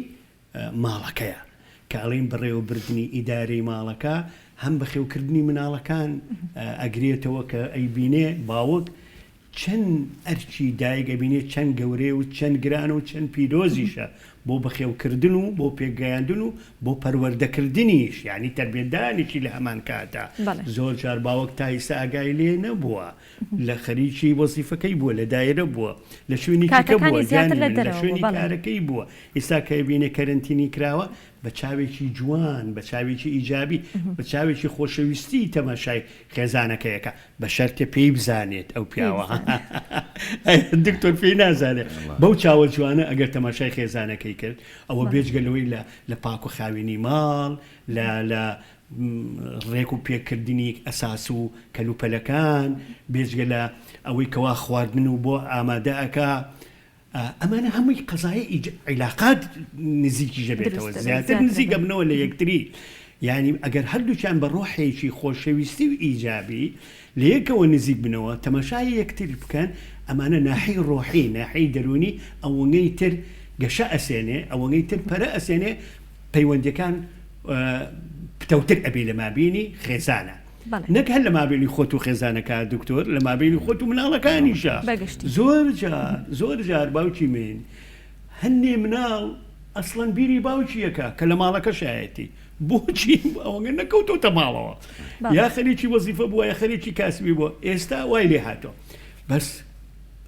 C: ماڵەکەیە کە ئەڵێن بەڕێوەبردننی ئیدارەی ماڵەکە هەم بەخێوکردنی مناڵەکان ئەگرێتەوە کە ئەیبینێ باوک چەند ئەرچی دایک ئەبینێ چەند گەورەیە و چەند گرانە و چەند پیرۆزیشە بۆ بەخێوکردن و بۆ پێگەیاندن و بۆ پەروەردەکردنیش، یعنی تەربیەتدانێکی لە هەمان کاتە. زۆر جار باوەک تا ئێستا ئاگای لێ نەبووە، لە خەریکی وەزیفەکەی بووە، لە دایرە بووە، لە شوێنی کە بووە، لە شوێنی کارەکەی بووە. ئێستا کە بینێ کەرەنتینی کراوە بە چاوێکی جوان، بە چاوێکی ئیجابی، بە چاوێکی خۆشەویستی تەماشای خێزانەکەیەکە، بە شەرتە پێی بزانێت ئەو پیاوە. دکتۆر پێی نازانێت بەو چاوە جوانە ئەگەر تەماشای خێزانەکەی کرد ئەوە بێجگەلەوەی لە پاک و خاوێنی ماڵ، لە ڕێک و پێکردنی ئەساس و کەلوپەلەکان، بێجگە لە ئەوەی کەوا خواردن و بۆ ئامادەئەکە. ئەمانە هەمووی قەزایە عیلاقات نزیکی ژەبێتەوە، زیاتر نزیکە بنەوە لە یەکتری. یعنی ئەگەر هەردووچیان بە ڕۆحێکی خۆشەویستی و ئیجابی لە یەکەوە نزیک بنەوە تەماشای یەکتر بکەن، ئەمانە ناحی ڕۆحی، ناحی دەرونی ئەوەی تر گەشە ئەسێنێ، ئەوەی تر پەرە ئەسێنێ، پەیوەندەکان پتەوتر ئەبێ لە مابینی خێزانە. نەک هەر لە مابینی خۆت و خێزانەکە دکتۆر، لە مابینی خۆت و مناڵەکانیشە. زۆر جار باوکی من هەندێ مناڵ ئەسڵەن بیری باوکیەکە کە لە ماڵەکە شایەتی بۆچی ئەوەگە نەکەوتۆتە ماڵەوە، یا خەریکی وەزیفە بووە یا خەریکی کاسبی بووە، ئێستا وای لێ هاتۆ بەس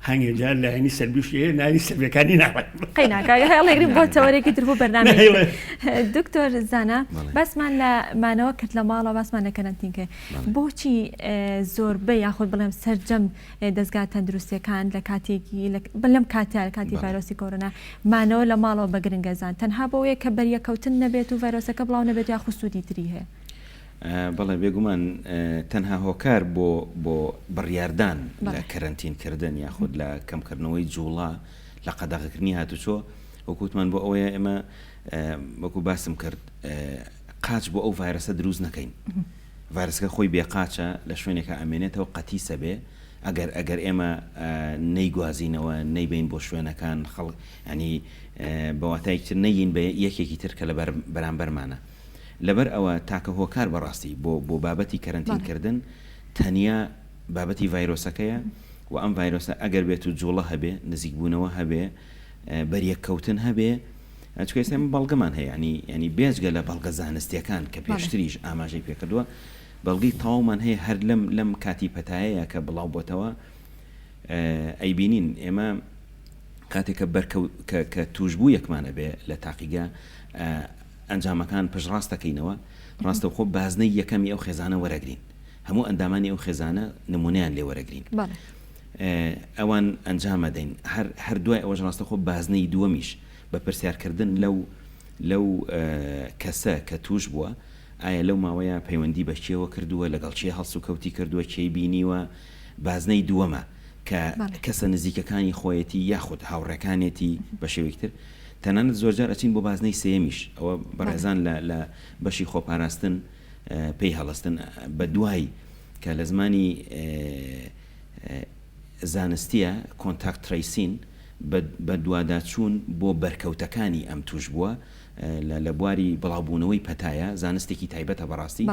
C: هەنگێجار لە هەنی سەربیشتەیە نانی سەربیەکانی ناڕێت
A: قەیناکەڵێگریم بۆ چاوەرێکی تر بۆ بەرنامە. دکتۆر زانا باسمان لە مانەوە کرد لە ماڵەوە باسمان لە کەرەنتینکە بۆچی زۆربەی یاخود بڵێم سەرجەم دەستگا تەندروستیەکان لە کاتێکی بەلەم کاتی ڤایرۆسی کۆرۆنا مانەوە لە ماڵەوە بە گرنگەزان تەنها بۆیە کە بەریەکەوتن نەبێت و ڤایرۆسەکە بڵاو نەبێت یا خوسودی تری هەیە؟
B: بەڵێ بێگومان تەنها هۆکار بۆ بڕیاردان لە کەرەنتینکردن یاخود لە کەمکردنەوەی جوڵا لە قەدەغەکردنی هاتوچۆ وەکوتمان بۆ ئەوەیە ئێمە وەکو باسم کرد قاچ بۆ ئەو ڤایرۆسە دروست نەکەین. ڤایرۆسەکە خۆی بێقاچە لە شوێنێکە ئەمێنێتەوە قەتیسە بێ ئەگەر ئێمە نەیگوازینەوە نەیبین بۆ شوێنەکان خەڵک ینی بەواتایەکتر نەیین بە یەکێکی تر کە لە بەرامبەرمانە. لەبەر ئەوە تاکە هۆکار بەڕاستی بۆ بابەتی کەرەنتینکردن تەنیا بابەتی ڤایرۆسەکەیە و ئەم ڤایرۆسە ئەگەر بێت و جوڵە هەبێ، نزیکبوونەوە هەبێ، بەریەککەوتن هەبێ، چکە ئێستا بەڵگەمان هەیە، ینی بێجگە لە بەڵگە زانستیەکان کە پێشتریش ئاماژەی پێکردووە، بەڵگەی تەواومان هەیە هەر لەم کاتی پەتایەیە کە بڵاو بۆتەوە ئەیبینین ئێمە کاتێکە کە توشبوو یەکمانە بێ لە تاقیگا ئەنجامەکان پشڕاست دەکەینەوە، ڕاستەوخۆ بازنەی یەکەمی ئەو خێزانە وەرەگرین، هەموو ئەندامانی ئەو خێزانە نمونەیان لێ وەرەگرین، ئەوان ئەنجامە دەین. هەر دوای ئەوەش ڕاستەخۆ بازنەی دووەمیش بە پرسیارکردن لەو کەسە کە توش بووە ئایا لەو ماوەیە پەیوەندی بە چێوە کردووە، لەگەڵ چێ هەڵس و کەوتی کردووە، چێی بینیوە. بازنەی دووەمە کە کەسە نزیکەکانی خۆیەتی یاخود هاوڕێکانێتی بە شێوەیەکتر تەنانەت زۆرجار ئەچین بۆ بازنەی سێمیش ئەوە بەڕێزان لە بەشی خۆپاراستن پێی هەڵستن بە دوای کە لە زمانی زانستیە کۆنتاکت تریسین بە دوواداچوون بۆ بەرکەوتەکانی ئەم توش بووە لە بواری بڵاوبوونەوەی پەتایە زانستێکی تایبەتە بەڕاستی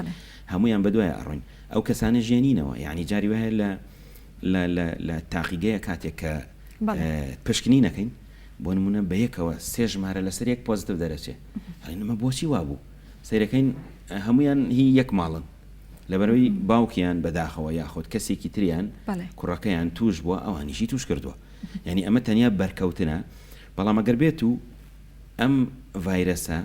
B: هەمویان بەدوایە ئەڕۆین ئەو کەسانە ژێنینەوە یعنی جاری وایە لە تاقیگەیە کاتێک کە پشکنی نەکەین بۆ نمونە بە یەکەوە سێ ژمارە لەسەر یەک پۆزتیڤ دەرەچێ هەڵێنمە بۆچی وابوو سیرەکەین هەمویان هی یەک ماڵن لەبەرەوەی باوکیان بەداخەوە یاخۆت کەسێکی تریان کوڕەکەیان توش بووە ئەوانیشی توش کردووە یعنی ئەمە تەنیا بەرکەوتنە بەڵام ئەگەر بێت و ئەم ڤایرەسە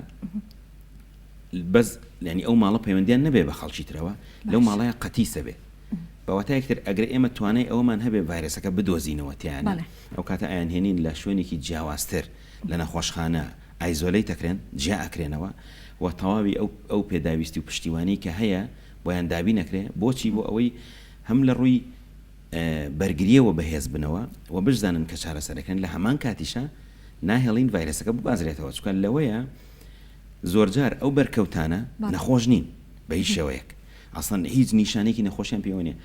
B: بەس ینی ئەو ماڵە پەیوەندیان نەبێ بە خەڵکی ترەوە لەو ماڵەیە قەتیسە بێ بەواتایەکتر ئەگەر ئێمە توانای ئەومان هەبێ ڤایرەسەکە بدۆزینەوە تیانە ئەو کاتە ئایان هێنین لە شوێنێکی جیاوازتر لە نەخۆشخانە ئایزۆلەی تەکرێن جیا ئەکرێنەوە و تەواوی ئەو پێداویستی و پشتیوانی کە هەیە بۆیان دابی نەکرێ بۆچی بۆ ئەوەی هەم لە ڕووی بەرگریەوە بەهێز بنەوە و بشزانن کە چارەسەرەکەن لە هەمان کاتیشە ناهێڵین ڤایرەسەکە ببازرێتەوە چکە لەوەیە زۆرجار ئەو بەرکەوتانە نەخۆش نین بە هیچ شێوەیەک ئەسڵەن هیچ نیشانێکی نەخۆشیان پێوە نیە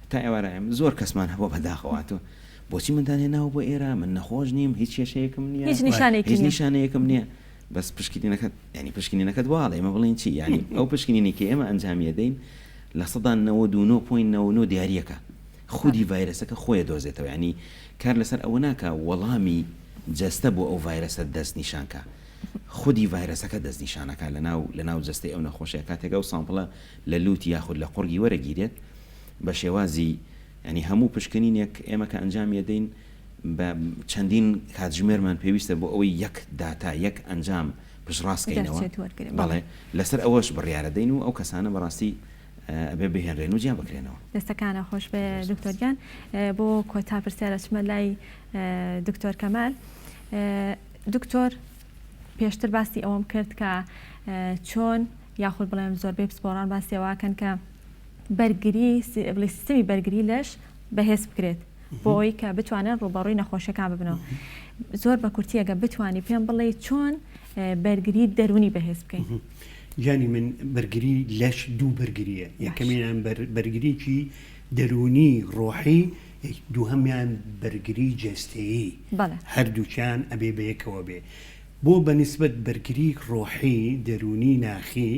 B: تا ئێوارەیەم زۆر کەسمان هەبووە بەداخەواتەوە بۆچی مندانێناوە بۆ ئێرە من نەخۆش نیم هیچ کێشەیەکم نییە هیچ نیشانەیەکم نییە بەس پشکنینەکەت ینی پشکنینەکەت واڵە ئێمە بڵین چی ینی ئەو پشکنینی کە ئێمە ئەنجامیە دەین لە 99.99 دیارەکە خودی ڤایرەسەکە خۆیە دۆزێتەوە ینی کار لەسەر ئەوە ناکە وەڵامی جەستە بۆ ئەو ڤایرەسە دەست نیشانکە خودی ڤایرەسەکە دەست نیشانەکە لە ناو جەستەی ئەو نەخۆشیە کاتێکە ئەو سامپڵە لە لوتی یاخود لە قوڕگی وەرەگیرێت بە شێوازی ینی هەموو پشکنینێک ئێمە کە ئەنجامیە دەین بە چەندین کاتژمێرمان پێویستە بۆ ئەوەی یەک داتا یەک ئەنجام پشڕاستکەینەوە بەڵێ لەسەر ئەوەش بڕیارە دەین و ئەو کەسانە بەڕاستی ئەبێ بهێنرێن و جیا بکرێنەوە
A: دەستەکانە خۆش بێ دکتۆرگیان بۆ کۆتا پرسیارە چمە لای دکتۆر کەمال دکتۆر پێشتر باسی ئەوەم کرد کە چۆن یاخود بڵێم زۆربەی پسپۆڕان باسیەوەکەن کە بەرگری سیستمی بەرگری لەش بەهێز بکرێت بۆ ئەوی کە بتوانن ڕوبەڕووی نەخۆشیەکان ببنەوە زۆر بە کورتیەگە بتوانی پێم بڵێ چۆن بەرگری دەرونی بەهێز بکەین
C: جانی من بەرگری لەش دوو بەرگریە یەکەمیان بەرگریی دەرونی ڕۆحی دووهەمیان بەرگری جەستەیی هەردووچیان ئەبێ بەیەکەوە بێ بۆ بەنسبەت بەرگری ڕۆحی دەرونی ناخی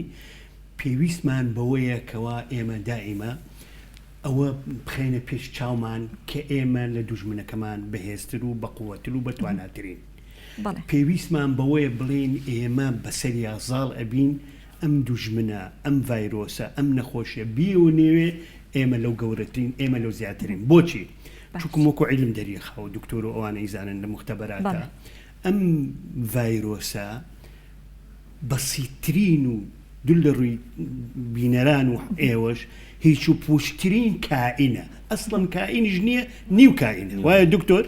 C: پێویستمان بەوەیە کەوا ئێمە دائیمە ئەوە بخێنە پێش چاومان کە ئێمە لە دوژمنەکەمان بەهێزتر و بەقووەتر و بەتواناترین پێویستمان بەوەیە بڵێن ئێمە بەسەر یازاڵ ئەبین ئەم دوژمنە ئەم ڤایرۆسە ئەم نەخۆشیە بیو نێوێ ئێمە لەو گەورەترین ئێمە لەو زیاترین بۆچی چونکە وەکو عیلم دەریخەوە دکتۆر و ئەوانە ئیزانن لە مختبەراتە ئەم ڤایرۆسە بەسیترین و دوول لە ڕووی بینەران و ئێوەش هیچ و پوشترین کائینە ئەسڵەن کائینیش نییە نیو کائینە وایە دکتۆر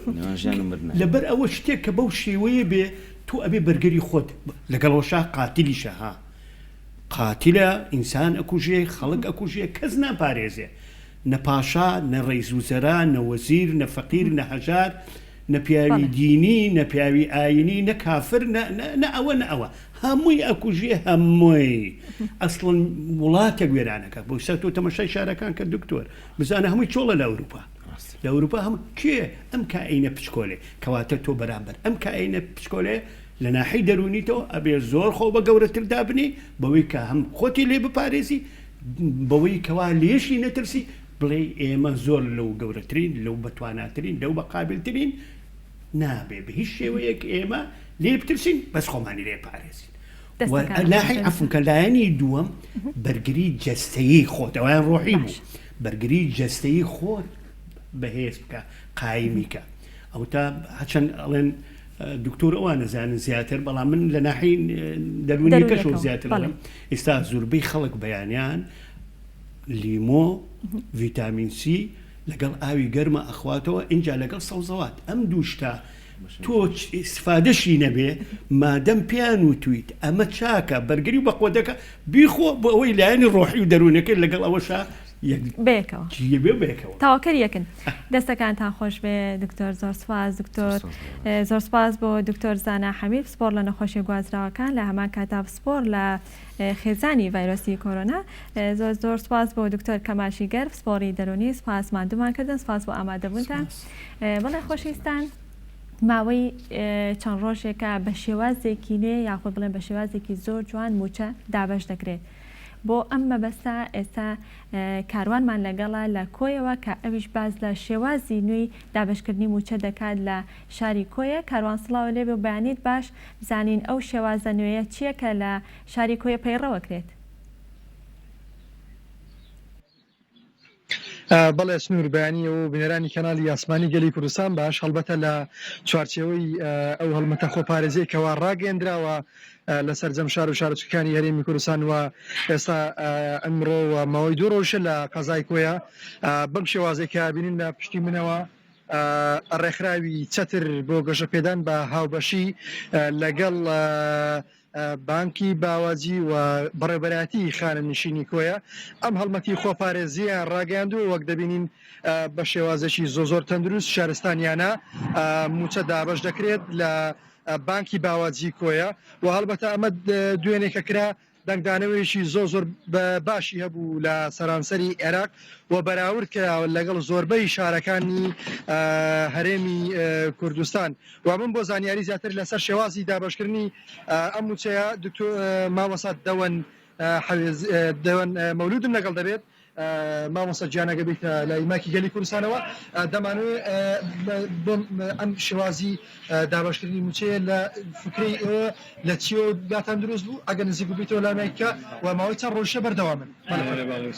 C: لەبەر ئەوە شتێک کە بەو شێوەیە بێ تۆ ئەبێ بەرگەری خۆت لەگەڵەوەشا قاتیلیشە ها قاتیلە ئینسان ئەکوژێ خەڵک ئەکوژێ کەس ناپارێزێ نە پاشا نە ڕەیس وزەرا نە وەزیر نە فەقیر نە هەژار نە پیاوی دینی نە پیاوی ئاینی نە کافر نە ئەوە نە ئەوە هەمووی ئەکوژێ هەمووی ئەسڵن وڵاتێک وێرانەکە بۆ سەر تۆ تەمەشای شارەکان کە دکتۆر بزانە هەمووی چۆڵە لە ئەوروپا لە ئەوروپا هەموو کێ ئەم کائینە پچکۆلێ کەواتە تۆ بەرامبەر ئەم کائینە پچکۆلێ لە ناحی دەرونیتەوە ئەبێ زۆر خۆ بە گەورەتر دابنی بەوەی کە هەم خۆتی لێ بپارێزی بەوەی کەوا لێشی نەترسی بڵێ ئێمە زۆر لەو گەورەترین لەو بەتواناترین لەو بە قابلترین نابێ بە هیچ شێوەیەک ئێمە لێ بترسین بەس خۆمانی لێ پارێزین لاحی عفوکە لایەنی دووەم بەرگری جەستەیی خۆت ئەویان ڕۆحی بوو بەرگری جەستەیی خۆت بەهێز بکە قایمیکە ئەو تا هەچەند ئەڵێن دکتۆر ئەوان نەزانن زیاتر بەڵام من لە ناحی دەرونیەکەشەوە زیاتر ئێستا زۆربەی خەڵک بەیانیان لیمۆ ڤیتامین سی لەگەڵ ئاوی گەرمە ئەخواتەوە اینجا لەگەڵ سەوزەوات ئەم دووشتا تۆ استفادەشی نەبێ مادەم پیان و تویت ئەمە چاکە بەرگری بەخۆ دەکە بیخۆ بۆ ئەوەی لایەنی ڕۆحی و دەروونەکەی لەگەڵ ئەوەشا
A: بێکەوە تاواکەر یەکن دەستەکانتان خۆش بێ دکتۆر زۆر سپاس دکتۆر زۆر سپاس بۆ دکتۆر زانا حەمید سپۆر لە نەخۆشی گوازراوەکان لە هەمان کاتا سپۆر لە خێزانی ڤایرۆسی کۆرۆنا زۆر سپاس بۆ دکتۆر کەماشی گەرف سپۆری دەرونی سپاس مادومان کردن سپاس بۆ ئامادەبوونتان بەڵێ خۆشەویستان ماوەی چەند ڕۆژێکە بە شێوازێکی نوێ یاخۆ بڵێن بە شێوازێکی زۆر جوان موچە دابەش دەکرێت بۆ ئەم مەبەستە ئێستا کاروانمان لەگەڵا لە کۆیەوە کە ئەویش باز لە شێوازی نوێی دابشکردنی موچە دەکات لە شاری کۆیە کاروان سڵاو لێ بێ بەیانیت باش بزانین ئەو شێوازە نوێیە چییە کە لە شاری کۆیە پەیڕەوەکرێت
D: بەڵێ سنوور بەیانی و بنێرانی کەناڵی یاسمانی گەلی کوردستان باش هەڵبەتە لە چوارچێوەی ئەو هەڵمەتە خۆپارێزەی کەوا ڕاگەیەندراوە لەسەر جەمشار و شارچکانی هەرێمی کوردستان و ئێستا ئەمڕۆ ماوەی دوو ڕۆژە لە قەزای کۆیە بەم شێوازێک کە بینین لە پشتی منەوە ڕێکخراوی چەتر بۆ گەشەپێدان بە هاوبەشی لەگەڵ بانکی باواجی و بەڕێبەراتی خانەنشینی کۆیە ئەم هەڵمەتی خۆپارێزیان ڕاگەاندووە وەک دەبینین بە شێوازێکی زۆر تەندروست شارستانیانە موچە دابەش دەکرێت لە بانکی باواجی کۆیە و هەڵبەتە ئەمە دوێنێکە کرا دەنگدانەوەیشی زۆر باشی هەبوو لە سەرانسەری عێراق و بەراورد کراوە لەگەڵ زۆربەی شارەکانی هەرێمی کوردستان و من بۆ زانیاری زیاتر لەسەر شێوازی دابەشکردنی ئەم موچەیە مامۆستا دەوەن مەولودم لەگەڵ دەبێت مامۆستا گیانەگە بیتە لای ماکی گەلی کوردستانەوە دەمانوێت ئەم شێوازی دابەشکردنی موچەیە لە فکری ئێوە لە چیۆ داتان دروست بوو ئەگە نزیک بیتەوە لای مایکە و ماوەی چەند ڕۆژە بەردەوامن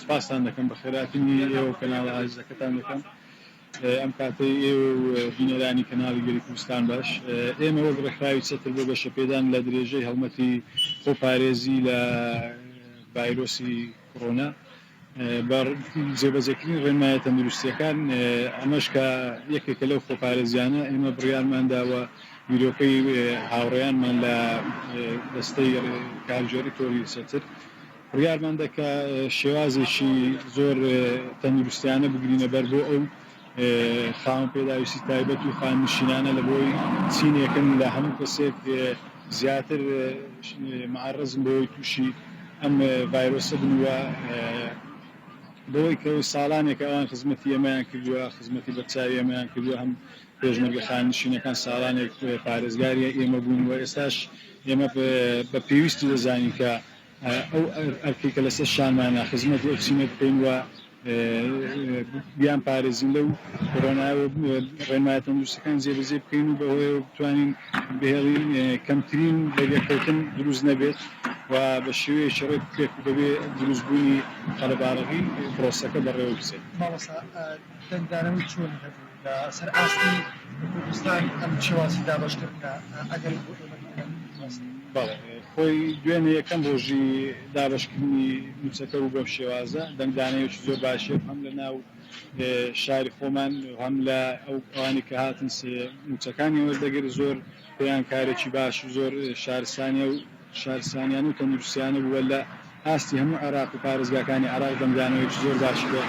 E: سپاسان دەکەم بە خێراتنی ئێوە کەناڵە ئازیزەکەتان دەکەم ئەم کاتەی ئێوە بینەرانی کەناڵی گەلی کوردستان باش ئێمە وەک ڕێکخراوی چەتر بۆ گەشەپێدان لە درێژەی هەڵمەتی خۆپارێزی لە ڤایرۆسی کۆرۆنا جێبەجێکردنی ڕێنمایە تەندروستیەکان ئەمەش کە یەکێکە لەو خۆپارێزیانە ئێمە بڕیارمانداوە ویرۆکەی هاوڕێیانمان لە دەستەی کارژێری تۆری سەتر بڕیارماندا کە شێوازێکی زۆر تەندروستیانە بگرینە بەر بۆ ئەو خاوەن پێداویستی تایبەت و خانشینانە لە بۆی چینێکن لە هەموو کەسێک زیاتر معرەزم بۆی تووشی ئەم ڤایرۆسە بنووە بۆی کە ساڵانێک ئەوان خزمەتی ئەمەیان کردووە خزمەتی بەرچاوی ئەمەیان کردووە هەم پێشمەرگە خانشینەکان ساڵانێک پارێزگاری ئێمە بوون و ئێستاش ئێمە بە پێویستی دەزانین کە ئەو ئەرکێکە لەسەر شانمانە خزمەتی ئۆکسیمێت بکەین و بیان پارێزین لەو کۆرۆناوە ڕێنمایە تەندروستەکان جێبەجێ بکەین و بەهۆی بتوانین بهێڵین کەمترین بەریەکەوتن دروست نەبێت و بە شێوەیە شەڕێت پێک بەبێ دروستبوونی قەلەباڕەقی پرۆسەکە بەڕێوە بچێت
D: دەنگدانەوەی چۆن هەبوو لە سەر ئاستی کوردستان ئەم شێوازی دابەشکردنە ئەگەر
E: بەڵێ خۆی دوێنێ یەکەم ڕۆژی دابەشکردنی موچەکە و بەم شێوازە دەنگدانەوەی زۆر باشە هەم لە ناو شاری خۆمان هەم لە ئەوانی کە هاتن موچەکانی وەردەگەر زۆر پێیان کارێکی باش و زۆر شارستانیان و تەندروستیانە بووە لە ئاستی هەموو عێراق و پارێزگاکانی عێراق دەنگدانەوەی زۆر باشی بە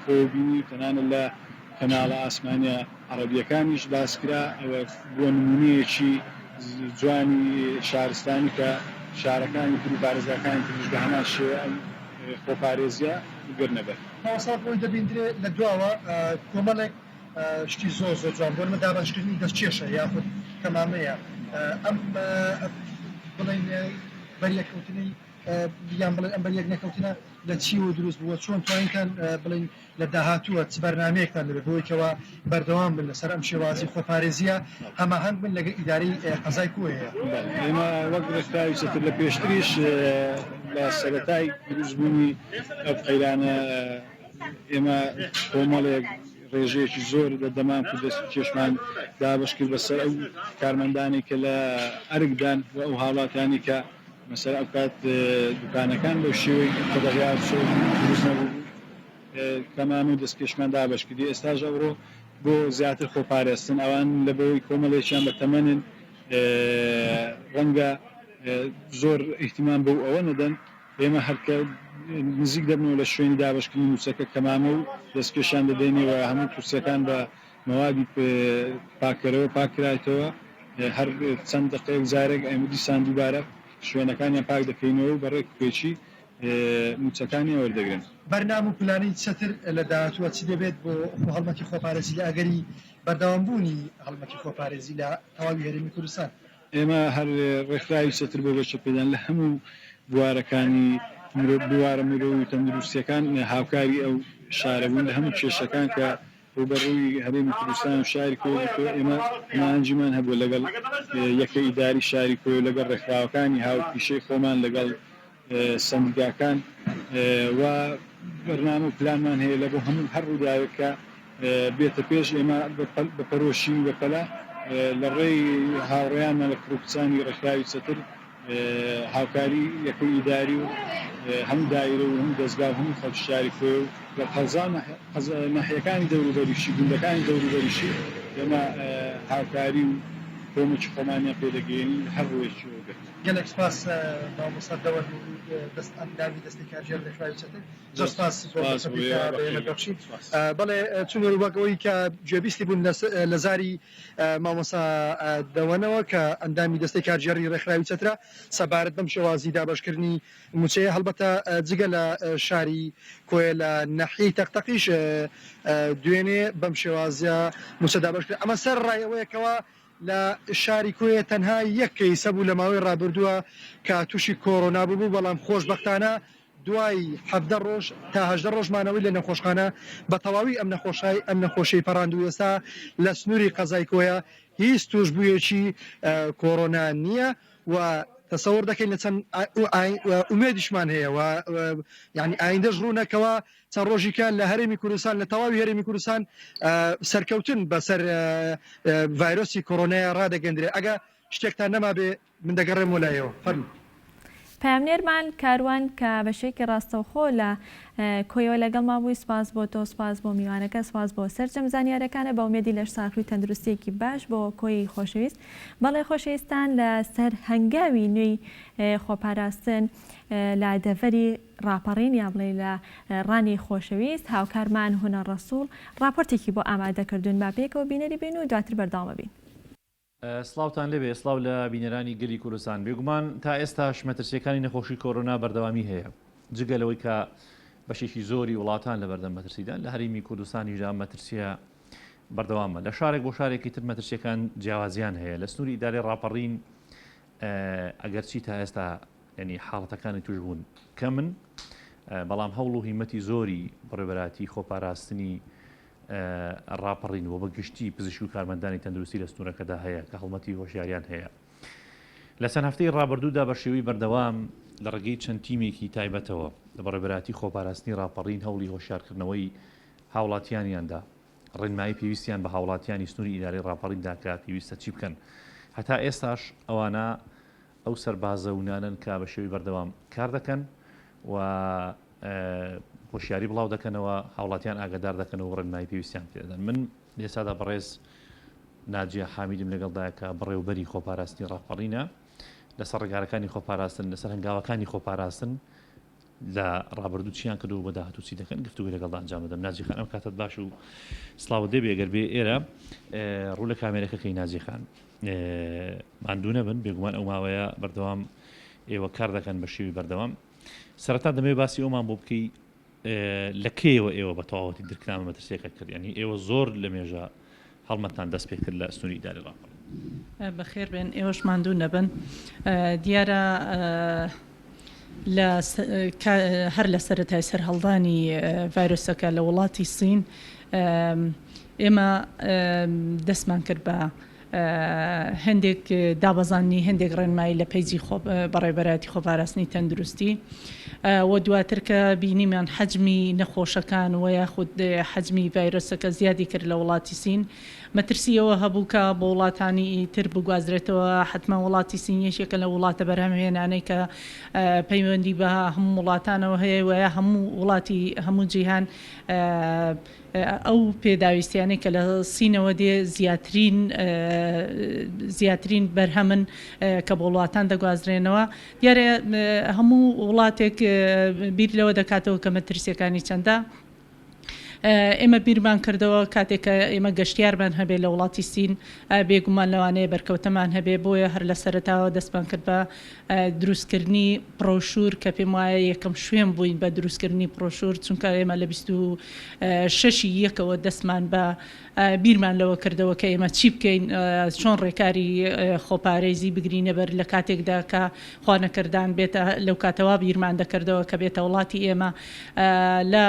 E: خۆبینی تەنانە لە کەناڵە ئاسمانیە عەرەبیەکانیش باسکرا ئەوە بۆ نمونەیەکی جوانی شارستانی کە شارەکانی تر و پارێزگاکانی تریش بە هەمان شێوە ئەم خۆپارێزیە گرنەبێت
D: ماوەسا بۆی دەبیندرێت لە دواوە کۆمەڵێک شتی زۆر جوان بۆ لەمە دابەشکردنی دەستکێشە یاخود تەمامەیە ئەم بڵێن بەریەکەوتنی یان بڵێن ئەم بەریەک نەکەوتنە لە چیوە دروست بووە چۆن توانیتان بڵێن لە داهاتووە چ بەرنامەیەکتان دەبێت بۆیکەوە بەردەوام بن لەسەر ئەم شێوازی خۆپارێزیە هەماهەنگ بن لەگەڵ ئیدارەی قەزای کۆیە
E: ئێمە وەک ڕێکخراوی چەتر لە پێشتریش لە سەرەتای دروستبوونی ئەو قەیرانە ئێمە کۆمەڵێک ڕێژەیەکی زۆر لە دەمان و دەست کێشمان دابەشکرد بەسەر ئەو کارمەندانی کە لە ئەرکدان و ئەو حاڵاتانی کە مەسەر ئەو کات دوکانەکان بەو شێوەی کەدەغیار دروست نەبوو تەمام و دەستکێشمان دابەشکردی ئێستاژ ئەوڕۆ بۆ زیاتر خۆپارێستن ئەوان لە بەوەی کۆمەڵێکیان بە تەمەنن ڕەنگە زۆر ئیحتیمام بەو ئەوە نەدەن ئێمە هەرکە نزیک دەبنەوە لە شوێنی دابشکردنی موچەکە کەمامە و دەستکێشان دەدەینەوە هەموو تورسەکان بە مەوادی پاکەرەوە پاکرایتەوە هەر چەند دقەیەک جارێک ئەمە دیسان دووبارە شوێنەکانیان پاک دەکەینەوە و بەڕێک پێچی موچەکانی وەردەگرن.
D: بەرنام و پلانەی چەتر لە داهاتووە چی دەبێت بۆ هەڵمەتی خۆپارێزی لە ئەگەری بەردەوامبوونی هەڵمەتی خۆپارێزی لە تەواوی هەرێمی کوردستان؟
E: ئێمە هەر ڕێکخراوی چەتر بۆ بەشە پێدان لە هەموو بوارەکانی بوارە مرۆڤی تەندروستیەکان هاوکاری ئەو شارەبوون لە هەموو کێشەکان کە ڕوبەڕووی هەرێمی کوردستان و شاری کۆیەوە ئێمە مانجیمان هەبوو لەگەڵ یەکە ئیداری شاری کۆی لەگەڵ ڕێکخراوەکانی هاوپیشەی خۆمان لەگەڵ سندیگاکان و بەرنامە و پلانمان هەیە لە بۆ هەموو هەر ڕووداوێکە بێتە پێش ئێمە بە پەرۆشی و بەپەلا لە ڕێی هاوڕێیانمان لە کوردستانی ڕێکخراوی چەتر هاوکاری یەکەی ئیداری و هەموو دایرە و هەموو دەستگا و هەموو خەڵکی شاری کۆی و لە ناحیەکانی دەوروبەریشی گوندەکانی دەوروبەریشی ئێمە هاوکاری و کۆمەکی خۆمانیان پێدەگەێنی هەر ڕۆیەکی وەگرت.
D: گەلێک سپاس مامۆستا دەوەر ئەندامی دەستی کارژێر ڕێکخراوی چەتر زۆر سپاس بەخشین. بەڵێ چون وەکەوەی کە گوێبیستی بوون لە زاری مامۆستا دەوەنەوە کە ئەندامی دەستی کارژێری ڕێکخراوی چەترە سەبارەت بەم شێوازی دابەشکردنی موچەیە هەڵبەتە جگە لە شاری کۆیە لە ناحیەی تەقتەقیش دوێنێ بەم شێوازیە موچە دابەشکرد. ئەمە سەر ڕایەوەیەکەوە لە شاری کۆیە تەنها یەک کەیسە بوو لە ماوەی ڕابردووە کە تووشی کۆڕۆنا بوو، بەڵام خۆشبەختانە دوای 17 ڕۆژ تا 18 ڕۆژمانەوەی لە نەخۆشخانە بە تەواوی ئەم نەخۆشەی پەڕاندوو. ئێستا لە سنووری قەزای کۆیە هیچ توشبوویەکی کۆڕۆنا نییە و تەسەوەر دەکەین لە چەند ئومێدیشمان هەیە و یعنی ئایندەش ڕوونەکەوە چەند ڕۆژیکان لە هەرێمی کوردستان لە تەواوی هەرێمی کوردستان سەرکەوتن بەسەر ڤایرۆسی کۆڕۆنایە ڕادەگەندرێ. ئەگە شتێکتان نەما بێ من دەگەڕێم وەلایەوە. فەرموو.
A: پامنێرمان کاروان کە بەشێکی ڕاستەوخۆ لە کۆیەوە لەگەڵ مابووی سپاس بۆ تۆ، سپاس بۆ میوانەکە، سپاس بۆ سەرجەم زانیارەکانە بە ئومێدی لەش ساکروی تەندروستێکی باش بۆ کۆی خۆشەویست. بەڵێ خۆشەویستان لە سەر هەنگاوی نوێی خۆپاراستن لە دەڤەری ڕاپەڕین یا بڵێ لە ڕانی خۆشەویست هاوکارمان هونەر ڕەسوڵ راپۆرتێکی بۆ ئامادەکردوون با پێکەوە بینەری بین و دواتر بەرداوامە بین.
F: سلااوان لێبێ سلااو لە بینەرانی گەلی کوردستان. بێگومان تا ئێستاش مەترسیەکانی نەخۆشی کۆڕۆنا بەردەوامی هەیە جگە لەوەی کە بەشێکی زۆری وڵاتان لە بەردەم مەترسیدان لە هەرێمی کوردستانیدا مەترسیە بەردەوامە. لە شارێک بۆ شارێکی تر مەترسیەکان جیاوازیان هەیە. لە سنووری ئیدارەی ڕاپەڕین ئەگەرچی تا ئێستا ینی حاڵەتەکانی توش بوون کە من بەڵام هەوڵ و هیمەتی زۆری بڕێبەراتی خۆپاراستنی ڕاپەڕین و بەگشتی پزیشکی و کارمەندانی تەندروستی لە سنوورەکەدا هەیە کە هەڵمەتی هۆشیاریان هەیە. لە چەند هەفتەی ڕابردوودا بە شێوەی بەردەوام لە ڕێگەی چەند تیمێکی تایبەتەوە لە بەڕێبەراتی خۆپاراستنی ڕاپەڕین هەوڵی هۆشیارکردنەوەی هاوڵاتیانیاندا ڕێنمایی پێویستیان بە هاوڵاتیانی سنووری ئیدارەی ڕاپەڕیندا کە پێویستە چی بکەن. هەتا ئێستاش ئەوانە ئەو سەربازە ونانن کە بە شێوەی بەردەوام کار دەکەن و هۆشیاری بڵاو دەکەنەوە، هاوڵاتیان ئاگدار دەکەن و ڕێنمایی پێویستیان پێدەن. من لێسادا بەڕێز ناجیە حامیدم لەگەڵدایە کە بڕێوبەری خۆپاراستنی ڕاپەڕینە لەسەر ڕێگارەکانی خۆپاراستن لەسەر هەنگاوەکانی خۆپاراستن لە ڕابردوو چیان کردو بە داهاتوو چی دەکەن گفتوگوی لەگەڵدا ئەنجام بدەم. ناجی خان ئەم کاتت باش و سڵاو دەبێ ئەگەر بێ ئێرە ڕوو لە کامێرەکەکەی ناجی خان ماندوو نەبن. بێگومان ئەو ماوەیە بەردەوام ئێوە کار دەکەن بە شێوی بەردەوام. سەرەتا دەمێ باسی ئەومان بۆ بکەی لە کێوە ئێوە بە تەواوەتی درکرامە مەترسیەکە کرد، ینی ئێوە زۆر لە مێژە هەڵمەتان دەست پێ کرد لە سنووری ئیدارەی ڕاپەڕین.
G: بەخێر بێن ئێوەش ماندوو نەبن. دیارە هەر لە سەرەتای سەر هەڵدانی ڤایرۆسەکە لە وڵاتی سین ئێمە دەستمان کرد بە هەندێک دابەزاننی هەندێک ڕێنمایی لە پەیجی بەڕێبەراتی خۆپاراستنی تەندروستی و دواتر کە بینیمان حەجمی نەخۆشەکان و یاخود حەجمی ڤایرۆسەکە زیادی کرد لە وڵاتی سین مەترسیەوە هەبوو کە بۆ وڵاتانی تر بگوازرێتەوە. حتما وڵاتی سین یەکێکە لە وڵاتە بەرهەمهێنانەی کە پەیوەندی بە هەموو وڵاتانەوە هەیە و هەموو وڵاتی هەموو جیهان ئەو پێداویستیانەی کە لە سینەوە دێ زیاترین بەرهەمن کە بۆ وڵاتان دەگوازرێنەوە دیارە هەموو وڵاتێک بیر لەوە دەکاتەوە کە مەترسیەکانی چەندە ئێمە بیرمان کردەوە کاتێککە ئێمە گەشتیارمان هەبێ لە وڵاتی سین بێگومان لەوانەیە بەرکەوتەمان هەبێ بۆیە هەر لە سەرتاوە دەستمان کرد بە دروستکردنی پرۆشور کە پێم وایە یەکەم شوێن بووین بە دروستکردنی پرۆشور چونکە ئێمە لە 26 یەکەوە دەستمان بە بیرمان لەوە کردەوە کە ئێمە چی بکەین چۆن ڕێکاری خۆپارێزی بگرینە بەر لە کاتێکدا کە خوانەکردان بێتە لەو کاتەوە بیرمان دەکردەوە کە بێتە وڵاتی ئێمە لە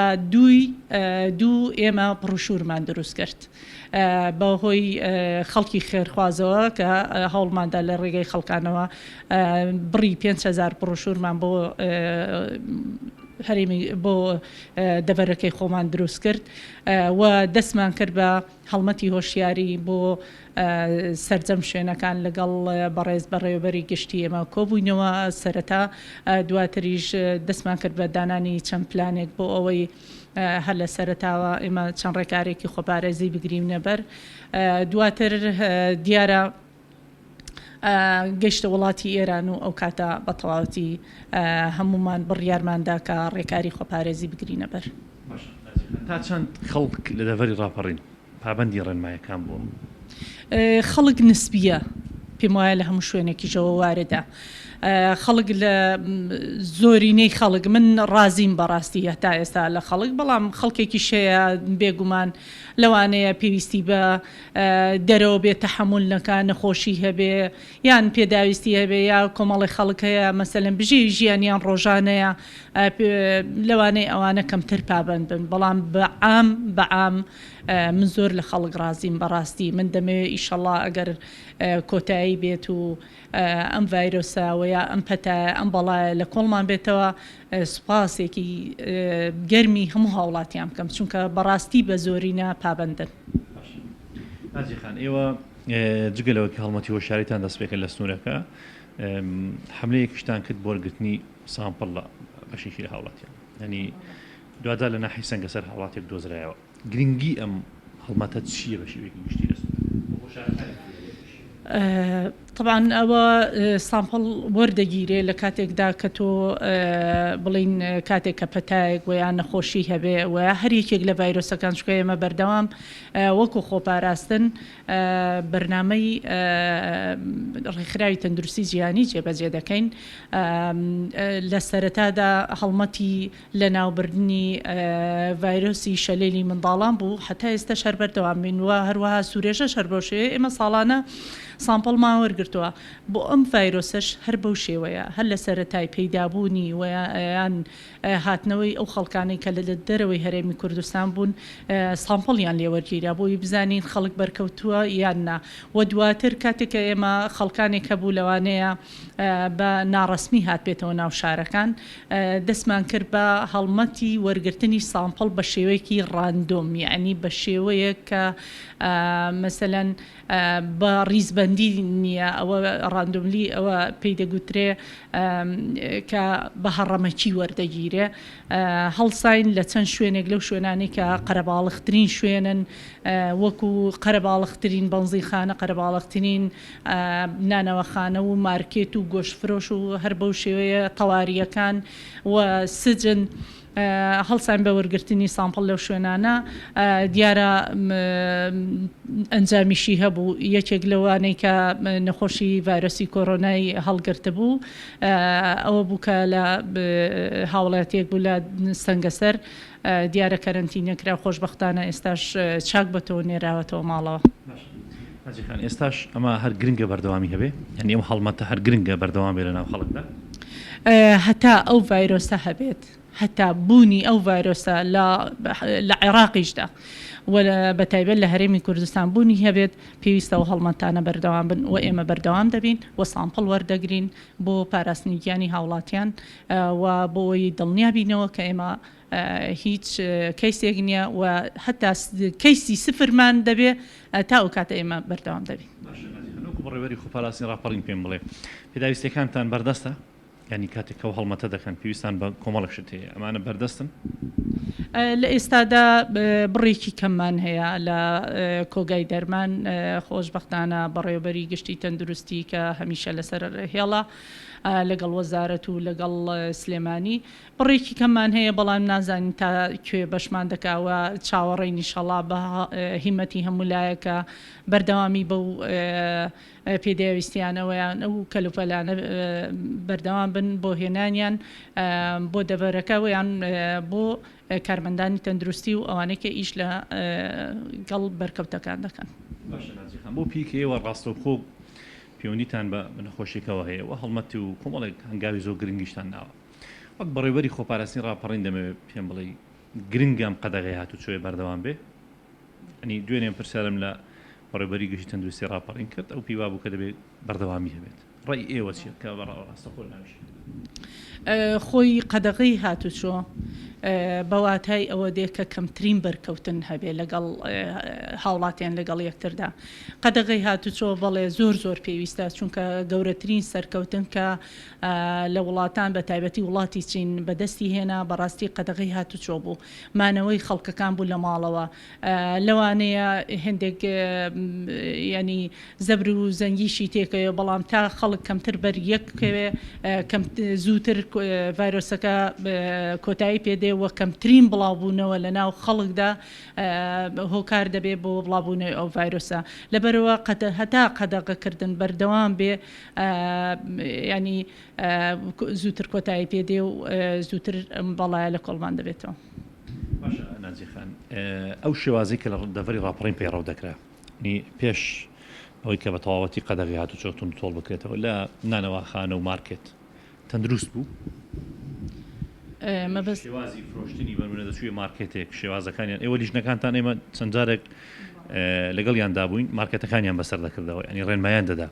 G: دوو ئێمە پرۆشورمان دروست کرد بەهۆی خەڵکی خێرخوازەوە کە هەوڵماندا لە ڕێگەی خەڵکانەوە بڕی 5,000 پرۆشورمان بۆ هەرێمی بۆ دەبەرەکەی خۆمان دروست کرد و دەستمان کرد بە هەڵمەتی هۆشیاری بۆ سەرجەم شوێنەکان لەگەڵ بەڕێز بەڕێوەبەری گشتی ئێمە کۆبووینەوە سەرەتا دواتریش دەستمان کرد بە دانانی چەند پلانێک بۆ ئەوەی هەر لە سەرتاوە ئێمە چەند ڕێکارێکی خۆپارێزی بگریم نەبەر دواتر دیارە گەشتە وڵاتی ئێران و ئەو کاتە بە تەواوەتی هەمومان بڕیارماندا کە ڕێکاری خۆپارێزی بگرینە بەر
F: تا چەند خەڵک لە دەڤەری ڕاپەڕین پابەندی ڕێنمایەکان بووم
G: خەڵک نسبیە پێم وایە لە هەموو شوێنێکیشەوە واردە خەڵک لە زۆرینەی خەڵک من ڕازیم بەڕاستی هەتا ئێستا لە خەڵک بەڵام خەڵکێکی شەیە بێگومان لەوانەیە پێویستی بە دەرەوە بێت تەحمل نەکە نەخۆشی هەبێ یان پێداویستی هەبێ یا کۆمەڵی خەڵک هەیە مەسەلەن بژێ ژیانیان ڕۆژانەیە لەوانەیە ئەوانە کەمتر پابند بن بەڵام بەعام من زۆر لە خەڵک ڕازیم بەڕاستی من دەمەوێت ئیشەڵڵا ئەگەر کۆتایی بێت و ئەم ڤایرۆساوە یا ئەم پەتایە ئەم بەڵایە لە کۆڵمان بێتەوە سوپاسێکی گەرمی هەموو هاوڵاتیان بکەم چونکە بەڕاستی بە زۆرینە پابندن.
F: نازیخان ئێوە جگەلەوە کە هەڵمەتی هۆشیاریتان دەست پێکرد لە سنوورەکە حملەیەکیشتان کرد بۆ وەرگرتنی سامپڵ لە بەشێکی لە هاوڵاتیان ینی دووادا لە ناحی سەنگەسەر هاوڵاتێک دۆزرایەوە گرنگی ئەم هەڵمەتە چییە بە شێوەیەکی گشتی لە
G: طبعاً ئەوە سامپڵ وەردەگیرێ لە کاتێکدا کە تۆ بڵین کاتێک کە پەتایەک ویان نەخۆشی هەبێ و هەر یەکێک لە ڤایرۆسەکان چکە ئێمە بەردەوام وەکو خۆپاراستن بەرنامەی ڕێکخراوی تەندروستی جیهانی جێبەجێ دەکەین لە سەرەتادا هەڵمەتی لە ناوبردنی ڤایرۆسی شەلێلی منداڵان بوو حتا ئێستا شەر بەردەوام بین و هەروەها سوورێژە شەر بەو شێوەیە ئێمە ساڵانە سامپڵمان وەرگرتووە بۆ ئەم ڤایرۆسەش هەر بەو شێوەیە هەر لە سەرەتای پەیدابوونی ویان هاتنەوەی ئەو خەڵکانەی کە لە دەرەوەی هەرێمی کوردستان بوون سامپڵیان لێوەرگیرا بۆی بزانین خەڵک بەرکەوتووە یان نا و دواتر کاتێککە ئێمە خەڵکانێک هەبوو لەوانەیە بە ناڕەسمی هات بێتەوە ناو شارەکان دەستمان کرد بە هەڵمەتی وەرگرتنی سامپڵ بە شێوەیەکی ڕاندۆم یعنی بە شێوەیە کە مەسەلەن بە ڕیزبەندی نییە ئەوە ڕاندۆملی ئەوە پێی دەگوترێ کە بە هەڕەمەکی وەردەگیرێ هەڵساین لە چەند شوێنێک لەو شوێنانی کە قەرەباڵغترین شوێنن وەکو قەرەباڵغترین بەنزیخانە قەرەباڵغترین نانەوەخانە و مارکێت و گۆشتفرۆش و هەر بەو شێوەیە تەواریەکان و سجن هەڵسان بە وەرگرتنی سامپڵ لەو شوێنانە دیارە ئەنجامیشی هەبوو یەکێک لەوانەی کە نەخۆشی ڤایرۆسی کۆڕۆنای هەڵگرتە بوو ئەوە بوو کە لە هاوڵاتیەک بوو لە سەنگەسەر دیارە کەرەنتینەکرا خۆشبەختانە ئێستاش چاک بەتەوە نێراوەتەوە ماڵەوە.
F: نازیخان ئێستاش ئەمە هەر گرنگە بەردەوامی هەبێ یعنی ئەم هەڵمەتە هەر گرنگە بەردەوام بێ لە ناو خەڵکدا
G: هەتا ئەو ڤایرۆسە هەبێت هەتا بوونی ئەو ڤایرۆسە لە عێراقیشدا و بەتایبەت لە هەرێمی کوردستان بوونی هەبێت پێویستە و هەڵمەتانە بەردەوام بن و ئێمە بەردەوام دەبین و سامپڵ وەردەگرین بۆ پاراستنی گیانی هاوڵاتیان و بۆی دڵنیابینەوە کە ئێمە هیچ کەیسێک نییە و هەتا کەیسی سفرمان دەبێ تا ئەو کاتە ئێمە بەردەوام دەبین.
F: بڕێوەری خۆپاراستنی ڕاپەڕین پێم بڵێ پێداویستەکانتان بەردەستە ینی کاتێک ئەو هەڵمەتە دەکەن پێویستان بە کۆمەڵێک شت هەیە ئەمانە بەردەستن
G: لە ئێستادا بڕێکی کەممان هەیە لە کۆگای دەرمان خۆشبەختانە بەڕێوەبەری گشتی تەندروستی کە هەمیشە لەسەر هێڵە لەگەڵ وەزارەت و لەگەڵ سلێمانی بڕێکی کەممان هەیە بەڵام نازانین تا کوێ بەشمان دەکاوە چاوەڕێی نیشەڵا بە هیمەتی هەمولایەکە بەردەوامی بەو پێداویستیانەوەیان ئەو کەلوپەلانە بەردەوام بن بۆ هێنانیان بۆ دەبەرەکەوەیان بۆ کارمەندانی تەندروستی و ئەوانەی کە ئیش لە گەڵ بەرکەوتەکان دەکەن.
F: بۆ پیکەوە ڕاستەوخۆ پەیوەندیتان بە نەخۆشیەکەەوە هەیە و هەڵمەتی و کۆمەڵێک هەنگاوی زۆر گرنگیشتان ناوە وەک بەڕێوەری خۆپاراستنی ڕاپەڕین دەمەوێت پێم بڵێ گرنگام قەدەغی هاتوچۆی بەردەوام بێ ئەنی دوێنێ پرسیارم لە بەڕێوەبەری گشتی تەندروستی ڕاپەڕین کرد ئەو پیوا بوو کە دەبێت بەردەوامی هەبێت ڕێی ئێوە چیە کە ڕاستەخۆ ناویش
G: خۆی قەدەغی هاتوچۆ بەواتای ئەوە دێکە کەمترین بەرکەوتن هەبێ لەگەڵ هاوڵاتیان لەگەڵ یەکتردا قەدەغی هاتوچۆ بەڵێ زۆر پێویستە چونکە گەورەترین سەرکەوتن کە لە وڵاتان بە تایبەتی وڵاتی چین بەدەستی هێنا بەڕاستی قەدەغی هاتوچۆ بوو مانەوەی خەڵکەکان بوو لە ماڵەوە لەوانەیە هەندێک ینی زەبر و زەنگیشی تێکەوە بەڵام تا خەڵک کەمتر بەریەکەوێ زووتر ڤایرۆسەکە کۆتایی پێدێ وە کەمترین بڵاوبوونەوە لە ناو خەڵکدا هۆکار دەبێت بۆ بڵاوبوونەوەی ئەو ڤایرۆسە لەبەرەوە هەتا قەدەغەکردن بەردەوام بێ ینی زووتر کۆتایی پێدێ و زووتر بەڵایە لە کۆڵمان دەبێتەوە.
F: باشە نازیخان ئەو شێوازی کە لە دەڤەری ڕاپەڕین پێڕاو دەکرا پێش ئەوەی کە بە تەواوەتی قەدەغی هاتوچۆتون تۆڵ بکرێتەوە لە نانەواخانە و مارکێت تەندروست بوو شێوازی فرۆشتنی بەنمونە دەچووی مارکێتێک شێوازەکانیان ئێوە لیژنەکانتان ئێمە چەند جارێک لەگەڵیان دابووین مارکێتەکانیان بەسەر دەکردەوە ئەنی ڕێنمایان دەدا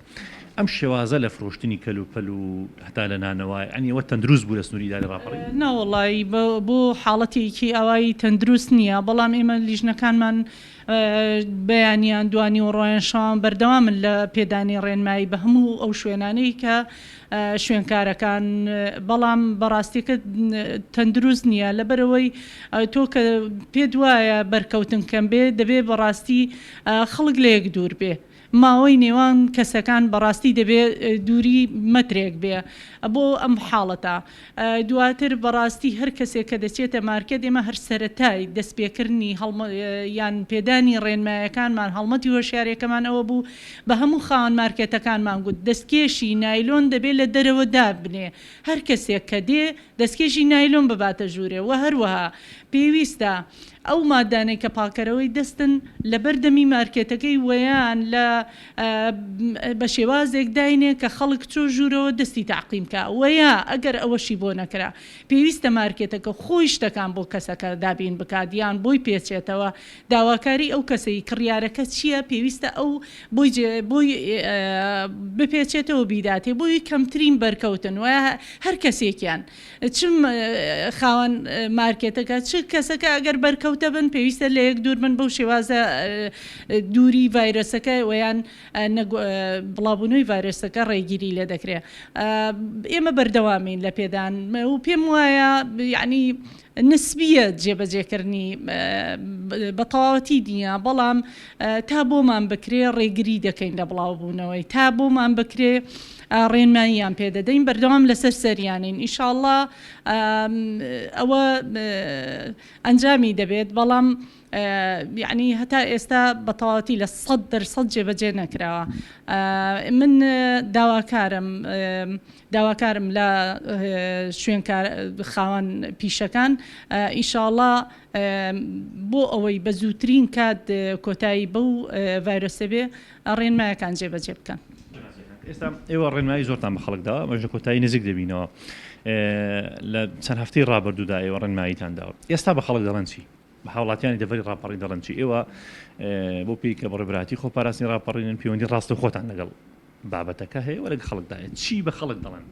F: ئەم شێوازە لە فرۆشتنی کەلوپەل و هەتا لە نانەوەی ئەنی ئەوە تەندروست بوو لە سنووری داری ڕاپەڕین
G: ناوەڵی بۆ حاڵەتێکی ئەوای تەندروست نییە بەڵام ئێمە لیژنەکانمان بەیانیان دوانی و ڕۆیانشان بەردەوامن لە پێدانی ڕێنمایی بە هەموو ئەو شوێنانەی کە شوێنکارەکان بەڵام بەڕاستیکە تەندروست نییە لەبەرەوەی تۆ کە پێ دوایە بەرکەوتن کەم بێ دەبێ بەڕاستی خەڵک لە یەک دوور بێ ماوەی نێوان کەسەکان بەڕاستی دەبێت دووری مەترێک بێ بۆ ئەم حاڵەتە دواتر بەڕاستی هەر کەسێک کە دەچێتە مارکێت ئێمە هەر سەرەتای دەستپێکردنی یان پێدانی ڕێنمایەکانمان هەڵمەتی هۆشیارەکەمان ئەوە بوو بە هەموو خاوەن مارکێتەکانمان گوت دەستکێشی نایلۆن دەبێت لە دەرەوە دابنێ هەر کەسێک کە دێ دەستکێشی نایلۆن بباتە ژوورێ و هەروەها پێویستە ئەو مادانەی کە پاکەرەوەی دەستن لە بەردەمی مارکێتەکەی وەیان لە بە شێوازێک داینێ کە خەڵک چۆ ژوورەوە دەستی تعقیم کە وەیە ئەگەر ئەوەشی بۆ نەکرا پێویستە مارکێتەکە خۆی شتەکان بۆ کەسەکە دابین بکات یان بۆی پێچێتەوە داواکاری ئەو کەسەی کڕیارەکە چییە پێویستە ئەو بۆی بپێچێتەوە بیداتێ بۆی کەمترین بەرکەوتن و هەر کەسێکیان چم خاوەن مارکێتەکە چ کەسەکە ئەگەر بەرکەوتە بن پێویستە لە یەک دوور من بەو شێوازە دووری ڤایرۆسەکە ویان بڵاوبوونەوەی ڤایرۆسەکە ڕێگیری لێ دەکرێت ئێمە بەردەوامین لە پێدان و پێم وایە یعنی نسبیە جێبەجێکردنی بە تەواوەتی نییە بەڵام تا بۆمان بکرێ ڕێگری دەکەین لە بڵاوبوونەوەی تا بۆمان بکرێ ڕێنماییان پێدەدەین بەردەوام لەسەر سەریانین ئینشاءڵڵا ئەوە ئەنجامی دەبێت بەڵام یعنی هەتا ئێستا بە تەواوەتی لە 100% جێبەجێ نەکراوە من داواکارم لە شوێنکار خاوەن پیشەکان ئینشاءڵڵا بۆ ئەوەی بە زووترین کات کۆتایی بەو ڤایرۆسە بێ ڕێنمایەکان جێبەجێ بکەن
F: ئێستا ئێوە ڕێنمایی زۆرتان بە خەڵکدا مەژە کۆتایی نزیک دەبینەوە لە چەند هەفتەی ڕابردوودا ئێوە ڕێنماییتان داوە ئێستا بە خەڵک دەڵێن چی بە هاوڵاتیانی دەڤەری ڕاپەڕین دەڵێن چی ئێوە بۆ پێی کە بەڕێبراتی خۆپاراستنی ڕاپەڕینن پەیوەندی ڕاستە خۆتان لەگەڵ بابەتەکە هەیە وەرە خەڵکدایە چی بە خەڵک دەڵێن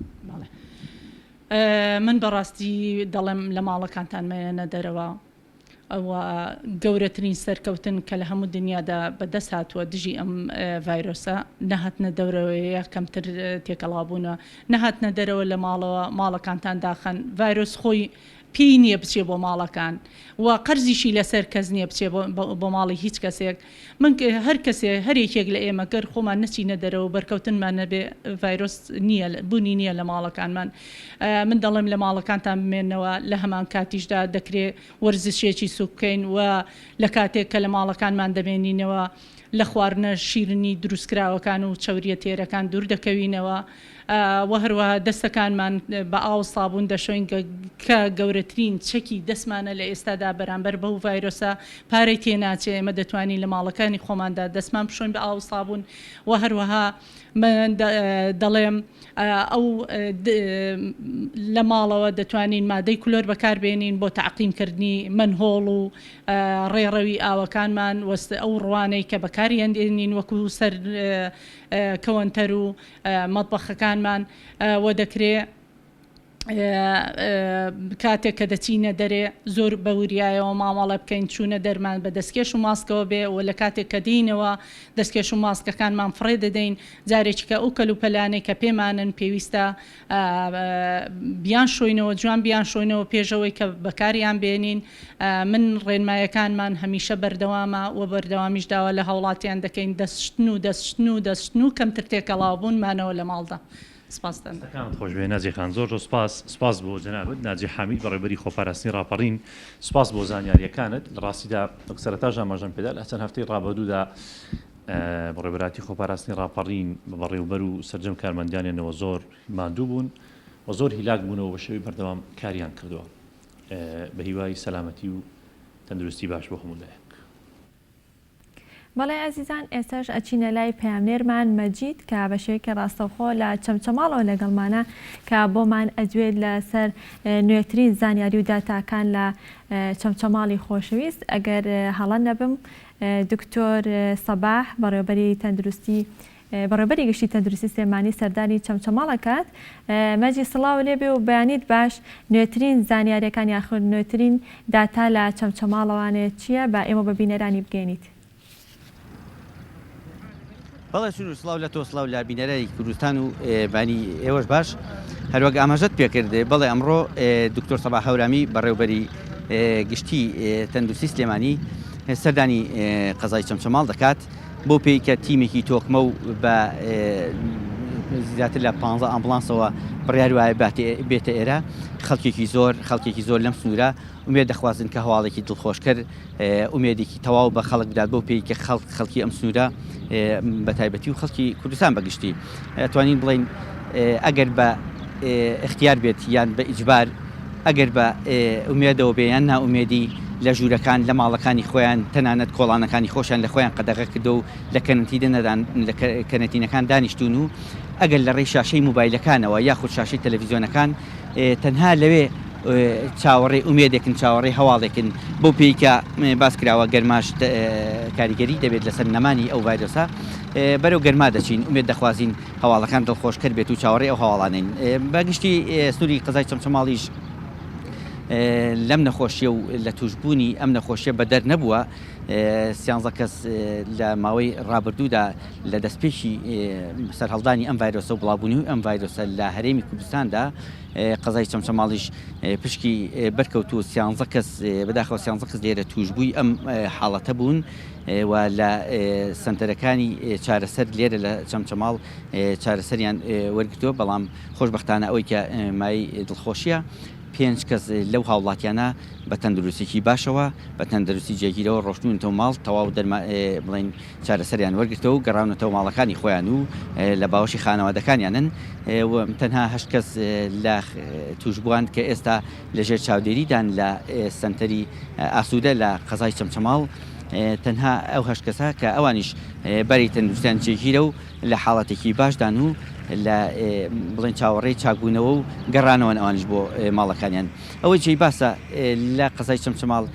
G: من بەڕاستی دەڵێم لە ماڵەکانتان مێنە دەرەوە ئەوە گەورەترین سەرکەوتن کە لە هەموو دنیادا بەدەست هاتووە دژی ئەم ڤایرۆسە نەهاتنە دەورەوەیە کەمتر تێکەڵابوونە نەهاتنە دەرەوە لە ماڵەوە ماڵەکانتان داخەن ڤایرۆس خۆی پێی نییە بچێ بۆ ماڵەکان و قەرزیشی لەسەر کەس نییە بچێ بۆ ماڵی هیچ کەسێک من هەر کەسێ هەرێکێک لە ئێمە گەر خۆمان نەچینە دەرەوە بەرکەوتنمان نەبێ ڤایرۆس نییە بوونی نییە لە ماڵەکانمان من دەڵێم لە ماڵەکانتان بمێنەوە لە هەمان کاتیشدا دەکرێت وەرزشێکی سوک بکەین و لە کاتێک کە لە ماڵەکانمان دەمێنینەوە لە خواردنە شیرنی دروستکراوەکان و چاوریە تێرەکان دوور دەکەوینەوە و هەروەها دەستەکانمان بە ئاو سابوون دەشۆین کە گەورەترین چەکی دەستمانە لە ئێستادا بەرامبەر بەو ڤایرۆسە پارەی تێناچێ ئێمە دەتوانین لە ماڵەکانی خۆماندا دەستمان بشۆین بە ئاو سابوون و هەروەها من دەڵێم ئەو لە ماڵەوە دەتوانین مادەی کلۆر بەکاربێنین بۆ تعقیمکردنی منهۆڵ و ڕێڕەوی ئاوەکانمان وەست ئەو ڕوانەی کە بەکاریێنین وەکو سەر کەوەنتەر و مەطبەخەکانمان وە دەکرێت کاتێک کە دەچینە دەرێ زۆر بەوریایەوە مامەڵە بکەین چوونە دەرمان بە دەستکێش و ماسکەوە بێ و لە کاتێک کە دینەوە دەستکێش و ماسکەکانمان فڕێ دەدەین جارێکی کە ئەو کەلوپەلانەی کە پێمانن پێویستە بیان شوینەوە جوان بیان شوینەوە پێشەوەی کە بەکاریان بێنین من ڕێنمایەکانمان هەمیشە بەردەوامە و بەردەوامیش داوە لە هەوڵاتیان دەکەین دەستشتن و کەمتر تێکەڵاوبوونمانەوە لە ماڵدا.
F: سپاسەکانت خۆشبێ ناجیخان زۆر سپاس بۆ جەنابەت ناجی حامید بەڕێبەری خۆپاراستنی ڕاپەڕین سپاس بۆ زانیاریەکانت لە ڕاستیدا سەرەتاژ ئاماژەم پێدا لە چەند هەفتەی ڕابردوودا بەڕێبەراتی خۆپاراستنی ڕاپەڕین بەڕێوبەر و سەرجەم کارمەندیانێنەوە زۆر ماندوو بوون و زۆر هیلاک بوونەوە بە شێوەی بەردەوام کاریان کردووە بە هیوای سەلامەتی و تەندروستی باش بۆ هەموولایەک.
A: بەڵێ ئازیزان ئێستاش ئەچینە لای پەیامنێرمان مەجید کە بە شێوەیەکی ڕاستەوخۆ لە چەمچەماڵەوە لەگەڵمانە کە بۆمان ئەجوێت لەسەر نوێترین زانیاری و داتاکان لە چەمچەماڵی خۆشەویست ئەگەر هەڵە نەبم دکتۆر سەباح بەڕێبەری گشتی تەندروستی سلێمانی سەردانی چەمچەماڵەکات مەجی سڵاو لێبێ و بەیانیت باش نوێترین زانیاریەکان یاخود نوێترین داتا لە چەمچەماڵەوانێت چییە بە ئێمە بە بینەرانی بگەێنیت.
H: بەڵێ سور سڵاو لە تۆ سڵاو لە بینەرەی کوردستان و بانی ئێوەش باش هەروەک ئاماژەت پێکردێ بەڵێ ئەمڕۆ دکتۆر سەباح هەورامی بەڕێوبەری گشتی تەندروستی سلێمانی سەردانی قەزای چەمچەماڵ دەکات بۆ پێی کە تیمێکی تۆکمە و بە زیاتر لە 15 ئامبولانسەوە بڕیار وایە بێتە ئێرە خەڵکێکی زۆر لەم سنوورە ئومێد دەخوازن کە هەواڵێکی دڵخۆشکرد ئومێدێکی تەواو بە خەڵک بدات بۆ پێی کە خەڵکی ئەم سنوورە بە تایبەتی و خەڵکی کوردستان بەگشتی توانین بڵین ئەگەر بە اختیار بێت یان بە ئیجبار ئەگەر بە ئومێدەوە بێ یان ناومێدی لە ژوورەکان لە ماڵەکانی خۆیان تەنانەت کۆڵانەکانی خۆشیان لە خۆیان قەدەغە کردو و لە کەنەتینەکان دانیشتون و ئەگەر لە ڕێی شاشەی موبایلەکانەوە یاخود شاشەی تەلەڤیزیۆنەکان تەنها لەوێ چاوەڕێ ئومێدێکن چاوەڕێ هەواڵێکن بۆ پێی کە باس کراوە گەرماش کاریگەری دەبێت لەسەر نەمانی ئەو ڤایرۆسە بەرەو گەرما دەچین ئومێد دەخوازین هەواڵەکان دڵخۆشکرد بێت و چاوەڕێ ئەو هەواڵانین بەگشتی سنووری قەزای چەمچەماڵیش لەم نەخۆشیە و لە توشبوونی ئەم نەخۆشیە بەدەر نەبووە 13 کەس لە ماوەی ڕابردوودا لە دەستپێکی سەرهەڵدانی ئەم ڤایرۆسە و بڵاوبوونی و ئەم ڤایرۆسە لە هەرێمی کوردستاندا قەزای چەمچەماڵیش پشکی بەرکەوتووە 13 کەس بەداخەوە 13 کەس لێرە توشبووی ئەم حاڵەتە بوون و لە سنتەرەکانی چارەسەر لێرە لە چەمچەماڵ چارەسەریان وەرگرتووە بەڵام خۆشبەختانە ئەوەی کە مای دڵخۆشیە 5 کەس لەو هاوڵاتیانە بە تەندروستێکی باشەوە بە تەندروستی جێگیرەوە ڕۆشتونەوە ماڵ تەواو بڵین چارەسەریان وەرگرتەوە و گەڕاونەتەوە ماڵەکانی خۆیان و لە باوەشی خانەوادەکانیانن تەنها 8 کەس لە توشبووان کە ئێستا لەژێر چاودێریدان لە سنتەری ئاسوودە لە قەزای چەمچەماڵ تەنها ئەو 8 کەسە کە ئەوانیش بەری تەندروستیان جێگیرە و لە حاڵەتێکی باشدان و لە بڵێن چاوەڕێی چاکبوونەوە و گەڕانەوەن ئەوانش بۆ ماڵەکانیان ئەوەی جێی باسە لە قەزای چەمچەماڵ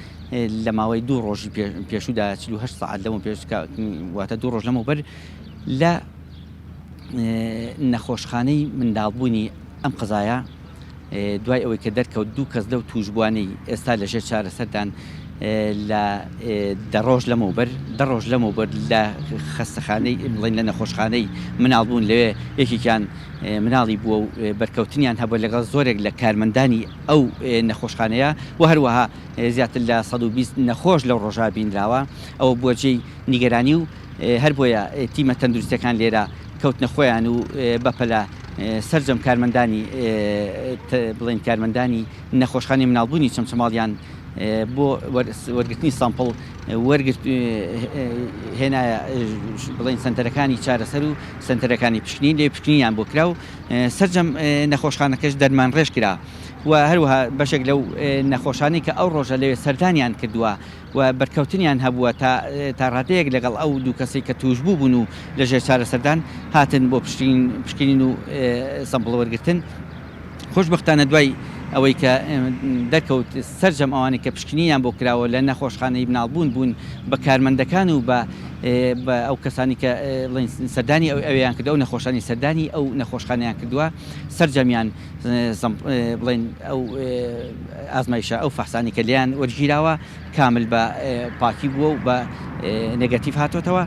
H: لە ماوەی 2 ڕۆژی پێشودا 48 ساعت لەمە پێشواتە 2 ڕۆژ لەمەوبەر لە نەخۆشخانەی منداڵبوونی ئەم قەزایە دوای ئەوەی کە دەرکەوت 2 کەس لەو توشبوانەی ئێستا لەژێر چارەسەردان لە دەڕۆژ لەمەوبەر دەڕۆژ لەمەوبەر لە خەستەخانەی بڵین لە نەخۆشخانەی مناڵ بوون لەوێ یەکێکیان مناڵی بووە و بەرکەوتنیان هەبوو لەگەڵ زۆرێک لە کارمەندانی ئەو نەخۆشخانەیە و هەروەها زیاتر لە 120 نەخۆش لەو ڕۆژا بینراوە ئەوە بۆجێی نیگەرانی و هەر بۆیە تیمە تەندروستەکان لێرە کەوتنە خۆیان و بەپەلە سەرجەم کارمەندانی بڵین کارمەندانی نەخۆشخانەی مناڵبوونی چەمچەماڵیان بۆ وەرگرتنی سامپڵ وەرگرت هێنایە بڵین سنتەرەکانی چارەسەر و سنتەرەکانی پشکنی لێ پشکنیان بۆ کرا و سەرجەم نەخۆشخانەکەش دەرمان ڕێژ کرا و هەروەها بەشێک لەو نەخۆشانی کە ئەو ڕۆژە لەوێ سەردانیان کردووە و بەرکەوتنیان هەبووە تا ڕادەیەک لەگەڵ ئەو دوو کەسێک کە توشبوو بوون و لەژێر چارەسەردان هاتن بۆ پشکنین و سامپڵ وەرگرتن خۆشبەختانە دوای ئەوەی کە دەرکەوت سەرجەم ئەوانێک کە پشکنیان بۆ کراوە لە نەخۆشخانەی مناڵبوون بوون بە کارمەندەکان و بە ئەو کەسانی کە سەردانی ئەویان کردو ئەو نەخۆشانی سەردانی ئەو نەخۆشخانەیان کردووە سەرجەمیان بڵین ئەو ئازمایشە ئەو فەحسانی کە لیان وەرگیراوە کامل بە پاکی بووە و بە نێگەتیڤ هاتوۆتەوە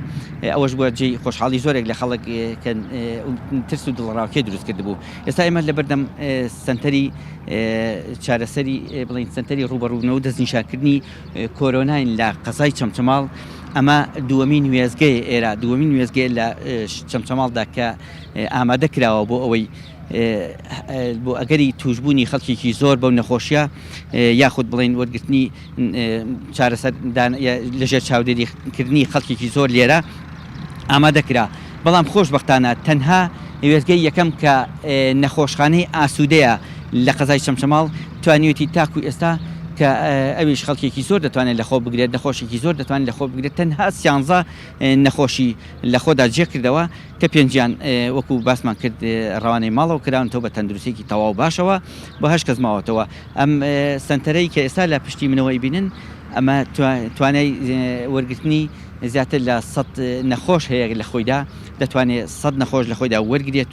H: ئەوەش بووە جێی خۆشحاڵی زۆرێک لە خەڵک ترس و دڵڕاوکێ دروست کرد بوو ئێستا ئێمە لە بەردەم سنتەری چارەسەری بڵین سنتەری ڕوبەڕوونەوە دەستنیشانکردنی کۆرۆناین لە قەزای چەمچەماڵ ئەمە دووەمین وێزگەی ئێرە دووەمین وێزگەی لە چەمچەماڵدا کە ئامادە کراوە بۆ ئەوەی بۆ ئەگەری توشببوونی خەڵکێکی زۆر بەو نەخۆشیە یاخود بڵین وەرگرتنی چارەسەر لەژێر چاودێریکردنی خەڵکێکی زۆر لێرە ئامادەکرا بەڵام خۆشبەختانە تەنها وێزگەی یەکەم کە نەخۆشخانەی ئاسوودەیە لە قەزای چەمچەماڵ توانیوێتی تاکو ئێستا کە ئەویش خەڵکێکی زۆر دەتوانێت لە خۆ بگرێت نەخۆشێکی زۆر دەتوانێت لە خۆ بگرێت تەنها سیانزە نەخۆشی لە خۆدا جێ کردەوە کە پێنجیان وەکو باسمان کرد ڕەوانەی ماڵەوە کراونەوە بە تەندروستێکی تەواو باشەوە بە هەشت کەس ماوەتەوە ئەم سنتەرەی کە ئێستا لە پشتی منەوەی بینن ئەمە توانای وەرگرتنی زیاتر لە 100 نەخۆش هەیە لە خۆیدا دەتوانێت 100 نەخۆش لە خۆیدا وەرگێت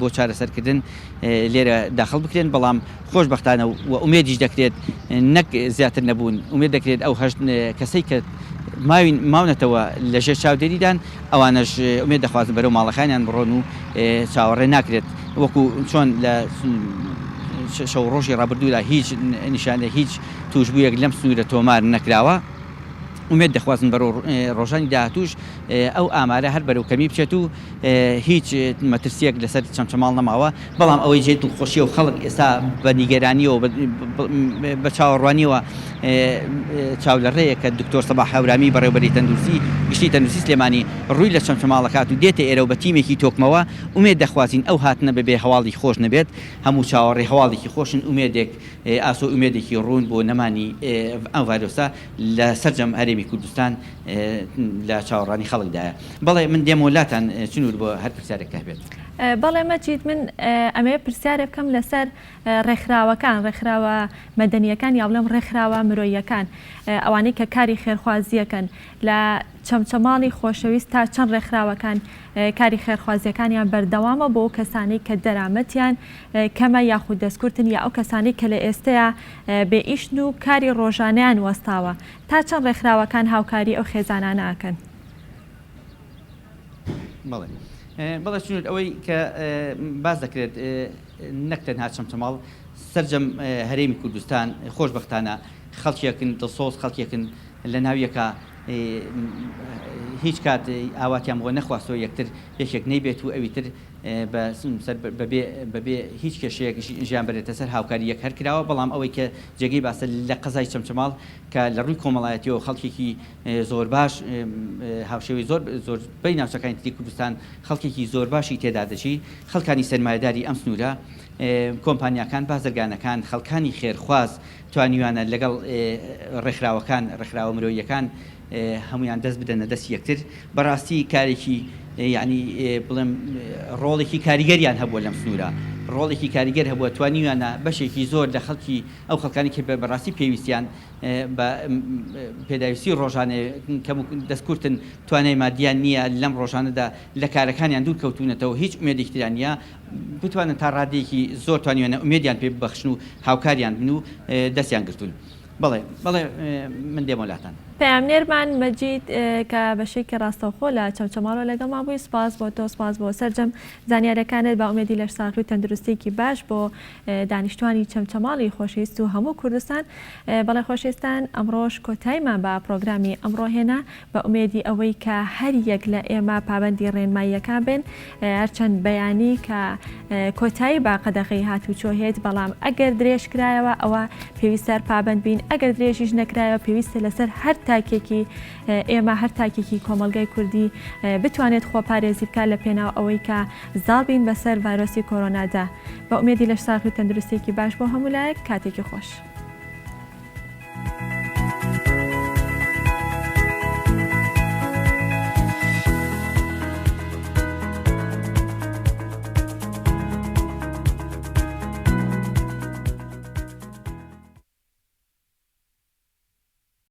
H: بۆ چارەسەرکردن لێرە داخل بکرێن بەڵام خۆشبەختانە و ئومێدیش دەکرێت نەک زیاتر نەبوون ئومێد دەکرێت ئەو هەشت کەسەی کە ماونەتەوە لەژێر چاودێریدان ئەوانەش ئومێد دەخوازن بەرەو ماڵەکانیان بڕۆن و چاوەڕێ ناکرێت وەکو چۆن لە شەو ڕۆژی ڕابردوودا هیچ نیشانە هیچ توشببوویەک لەم سنوورە تۆمار نەکراوە ئومێد دەخوازن بەرەو ڕۆژانی داهاتوش ئەو ئامارە هەر بەرەو کەمی بچێت و هیچ مەترسیەک لەسەر چەمچەماڵ نەماوە بەڵام ئەوەی جێت دڵخۆشیە و خەڵک ئێستا بە نیگەرانیەوە بە چاوەڕوانیەوە چاو لە ڕێیە کە دکتۆر سەباح هەورامی بەڕێوەبەری تەندروستی گشتی تەندروستی سلێمانی ڕووی لە چەمچەماڵەکات و دێتە ئێرە و بە تیمێکی تۆکمەوە ئومێد دەخوازین ئەو هاتنە بەبێ هەواڵی خۆش نەبێت هەموو چاوەڕێ هەواڵێکی خۆشن ئومێدێک ئاسۆ ئومێدێکی ڕوون بۆ نەمانی ئەو ڤایرۆسە لە سەرجەم هەرێمی کوردستان لە چاوەڕانی خەڵکدایە بەڵێ من دێم وڵاتان چنور بۆ هەر پرسیارێک هەبێت
A: بەڵێ مەجید من ئەمێ پرسیارێک بکەم لەسەر ڕێکخراوەکان ڕێکخراوە مەدەنیەکان یا بڵێم ڕێکخراوە مرۆییەکان ئەوانەی کە کاری خێرخوازیەکەن لە چەمچەماڵی خۆشەویست تا چەند ڕێکخراوەکان کاری خێرخوازیەکانیان بەردەوامە بۆ کەسانی کە دەرامەتیان کەمە یاخود دەستکورتن یا ئەو کەسانی کە لە ئێستەیە بێئیشن و کاری ڕۆژانەیان وەستاوە تا چەند ڕێکخراوەکان هاوکاری ئەو خێزانانە ئاکەن
H: بەڵێ چونوت ئەوەی کە باز دەکرێت نەک تەنها چەمچەماڵ سەرجەم هەرێمی کوردستان خۆشبەختانە خەڵکیەکن دڵسۆز خەڵکیەکن لە ناویەکە هیچ کات ئاواتیان بۆ نەخواستەوە یەکتر یەکێک نەیبێت و ئەوی تر بەبێ هیچ کێشەیەک ژیان بەرێتە سەر هاوکاری یەک هەر کراوە بەڵام ئەوەی کە جێگەی باسە لە قەزای چەمچەماڵ کە لە ڕووی کۆمەڵایەتیەوە خەڵکێکی زۆر باش هاوشێوی زۆر بەی ناوچەکانی تری کوردستان خەڵکێکی زۆر باشی تێدا دەچی خەڵکانی سەرمایەداری ئەم سنوورە کۆمپانیاکان بازرگانەکان خەڵکانی خێرخواز توانیوانە لەگەڵ ڕێکخراوەکان ڕێکخراوە مرۆییەکان هەمویان دەست بدەنە دەست یەکتر بەڕاستی کارێکی یعنی بڵێم ڕۆڵێکی کاریگەریان هەبووە لەم سنوورە ڕۆڵێکی کاریگەر هەبووە توانیوانە بەشێکی زۆر لە خەڵکی ئەو خەڵکانی کە بەڕاستی پێویستیان بە پێداویستی ڕۆژانێ کەم دەستکورتن توانای مادیان نییە لەم ڕۆژانەدا لە کارەکانیان دوور کەوتونەتەوە هیچ ئومێدێکتریان نیە بتوانن تا ڕادەیەکی زۆر توانیوانە ئومێدیان پێ ببەخشن و هاوکاریان بن و دەستیان گرتوون بەڵێ من دێمە لاتان.
A: پامنێرمان مەجید کە بەشێکی ڕاستەوخۆ لە چەمچەماڵۆ لەگەڵمان بووی سپاس بۆ تۆ سپاس بۆ سەرجەم زانیارەکانت بە ئومێدی لەش ساغری و تەندروستێکی باش بۆ دانیشتوانی چەمچەماڵی خۆشەویست و هەموو کوردستان. بەڵێ خۆشەویستان ئەمڕۆژ کۆتاییمان بە پرۆگرامی ئەمڕۆ هێنا بە ئومێدی ئەوەی کە هەر یەک لە ئێمە پابەندی ڕێنماییەکان بن هەرچەند بەیانی کە کۆتایی با قەدەغی هاتوچۆ هێت بەڵام ئەگەر درێژ کرایەوە ئەوە پێویستە پابەند بین ئەگەر درێژیش نەکرایەوە پێویستە لەسەر هەر تاکێکی ئێمە هەر تاکێکی کۆمەلگای کوردی بتوانێت خۆپارێزی بکات لە پێناو ئەوەی کە زاڵبین بەسەر ڤایرۆسی کۆرۆنادا. بە ئومێدی لەش ساغری و تەندروستێکی باش بۆ هەموو لایەک کاتێکی خۆش.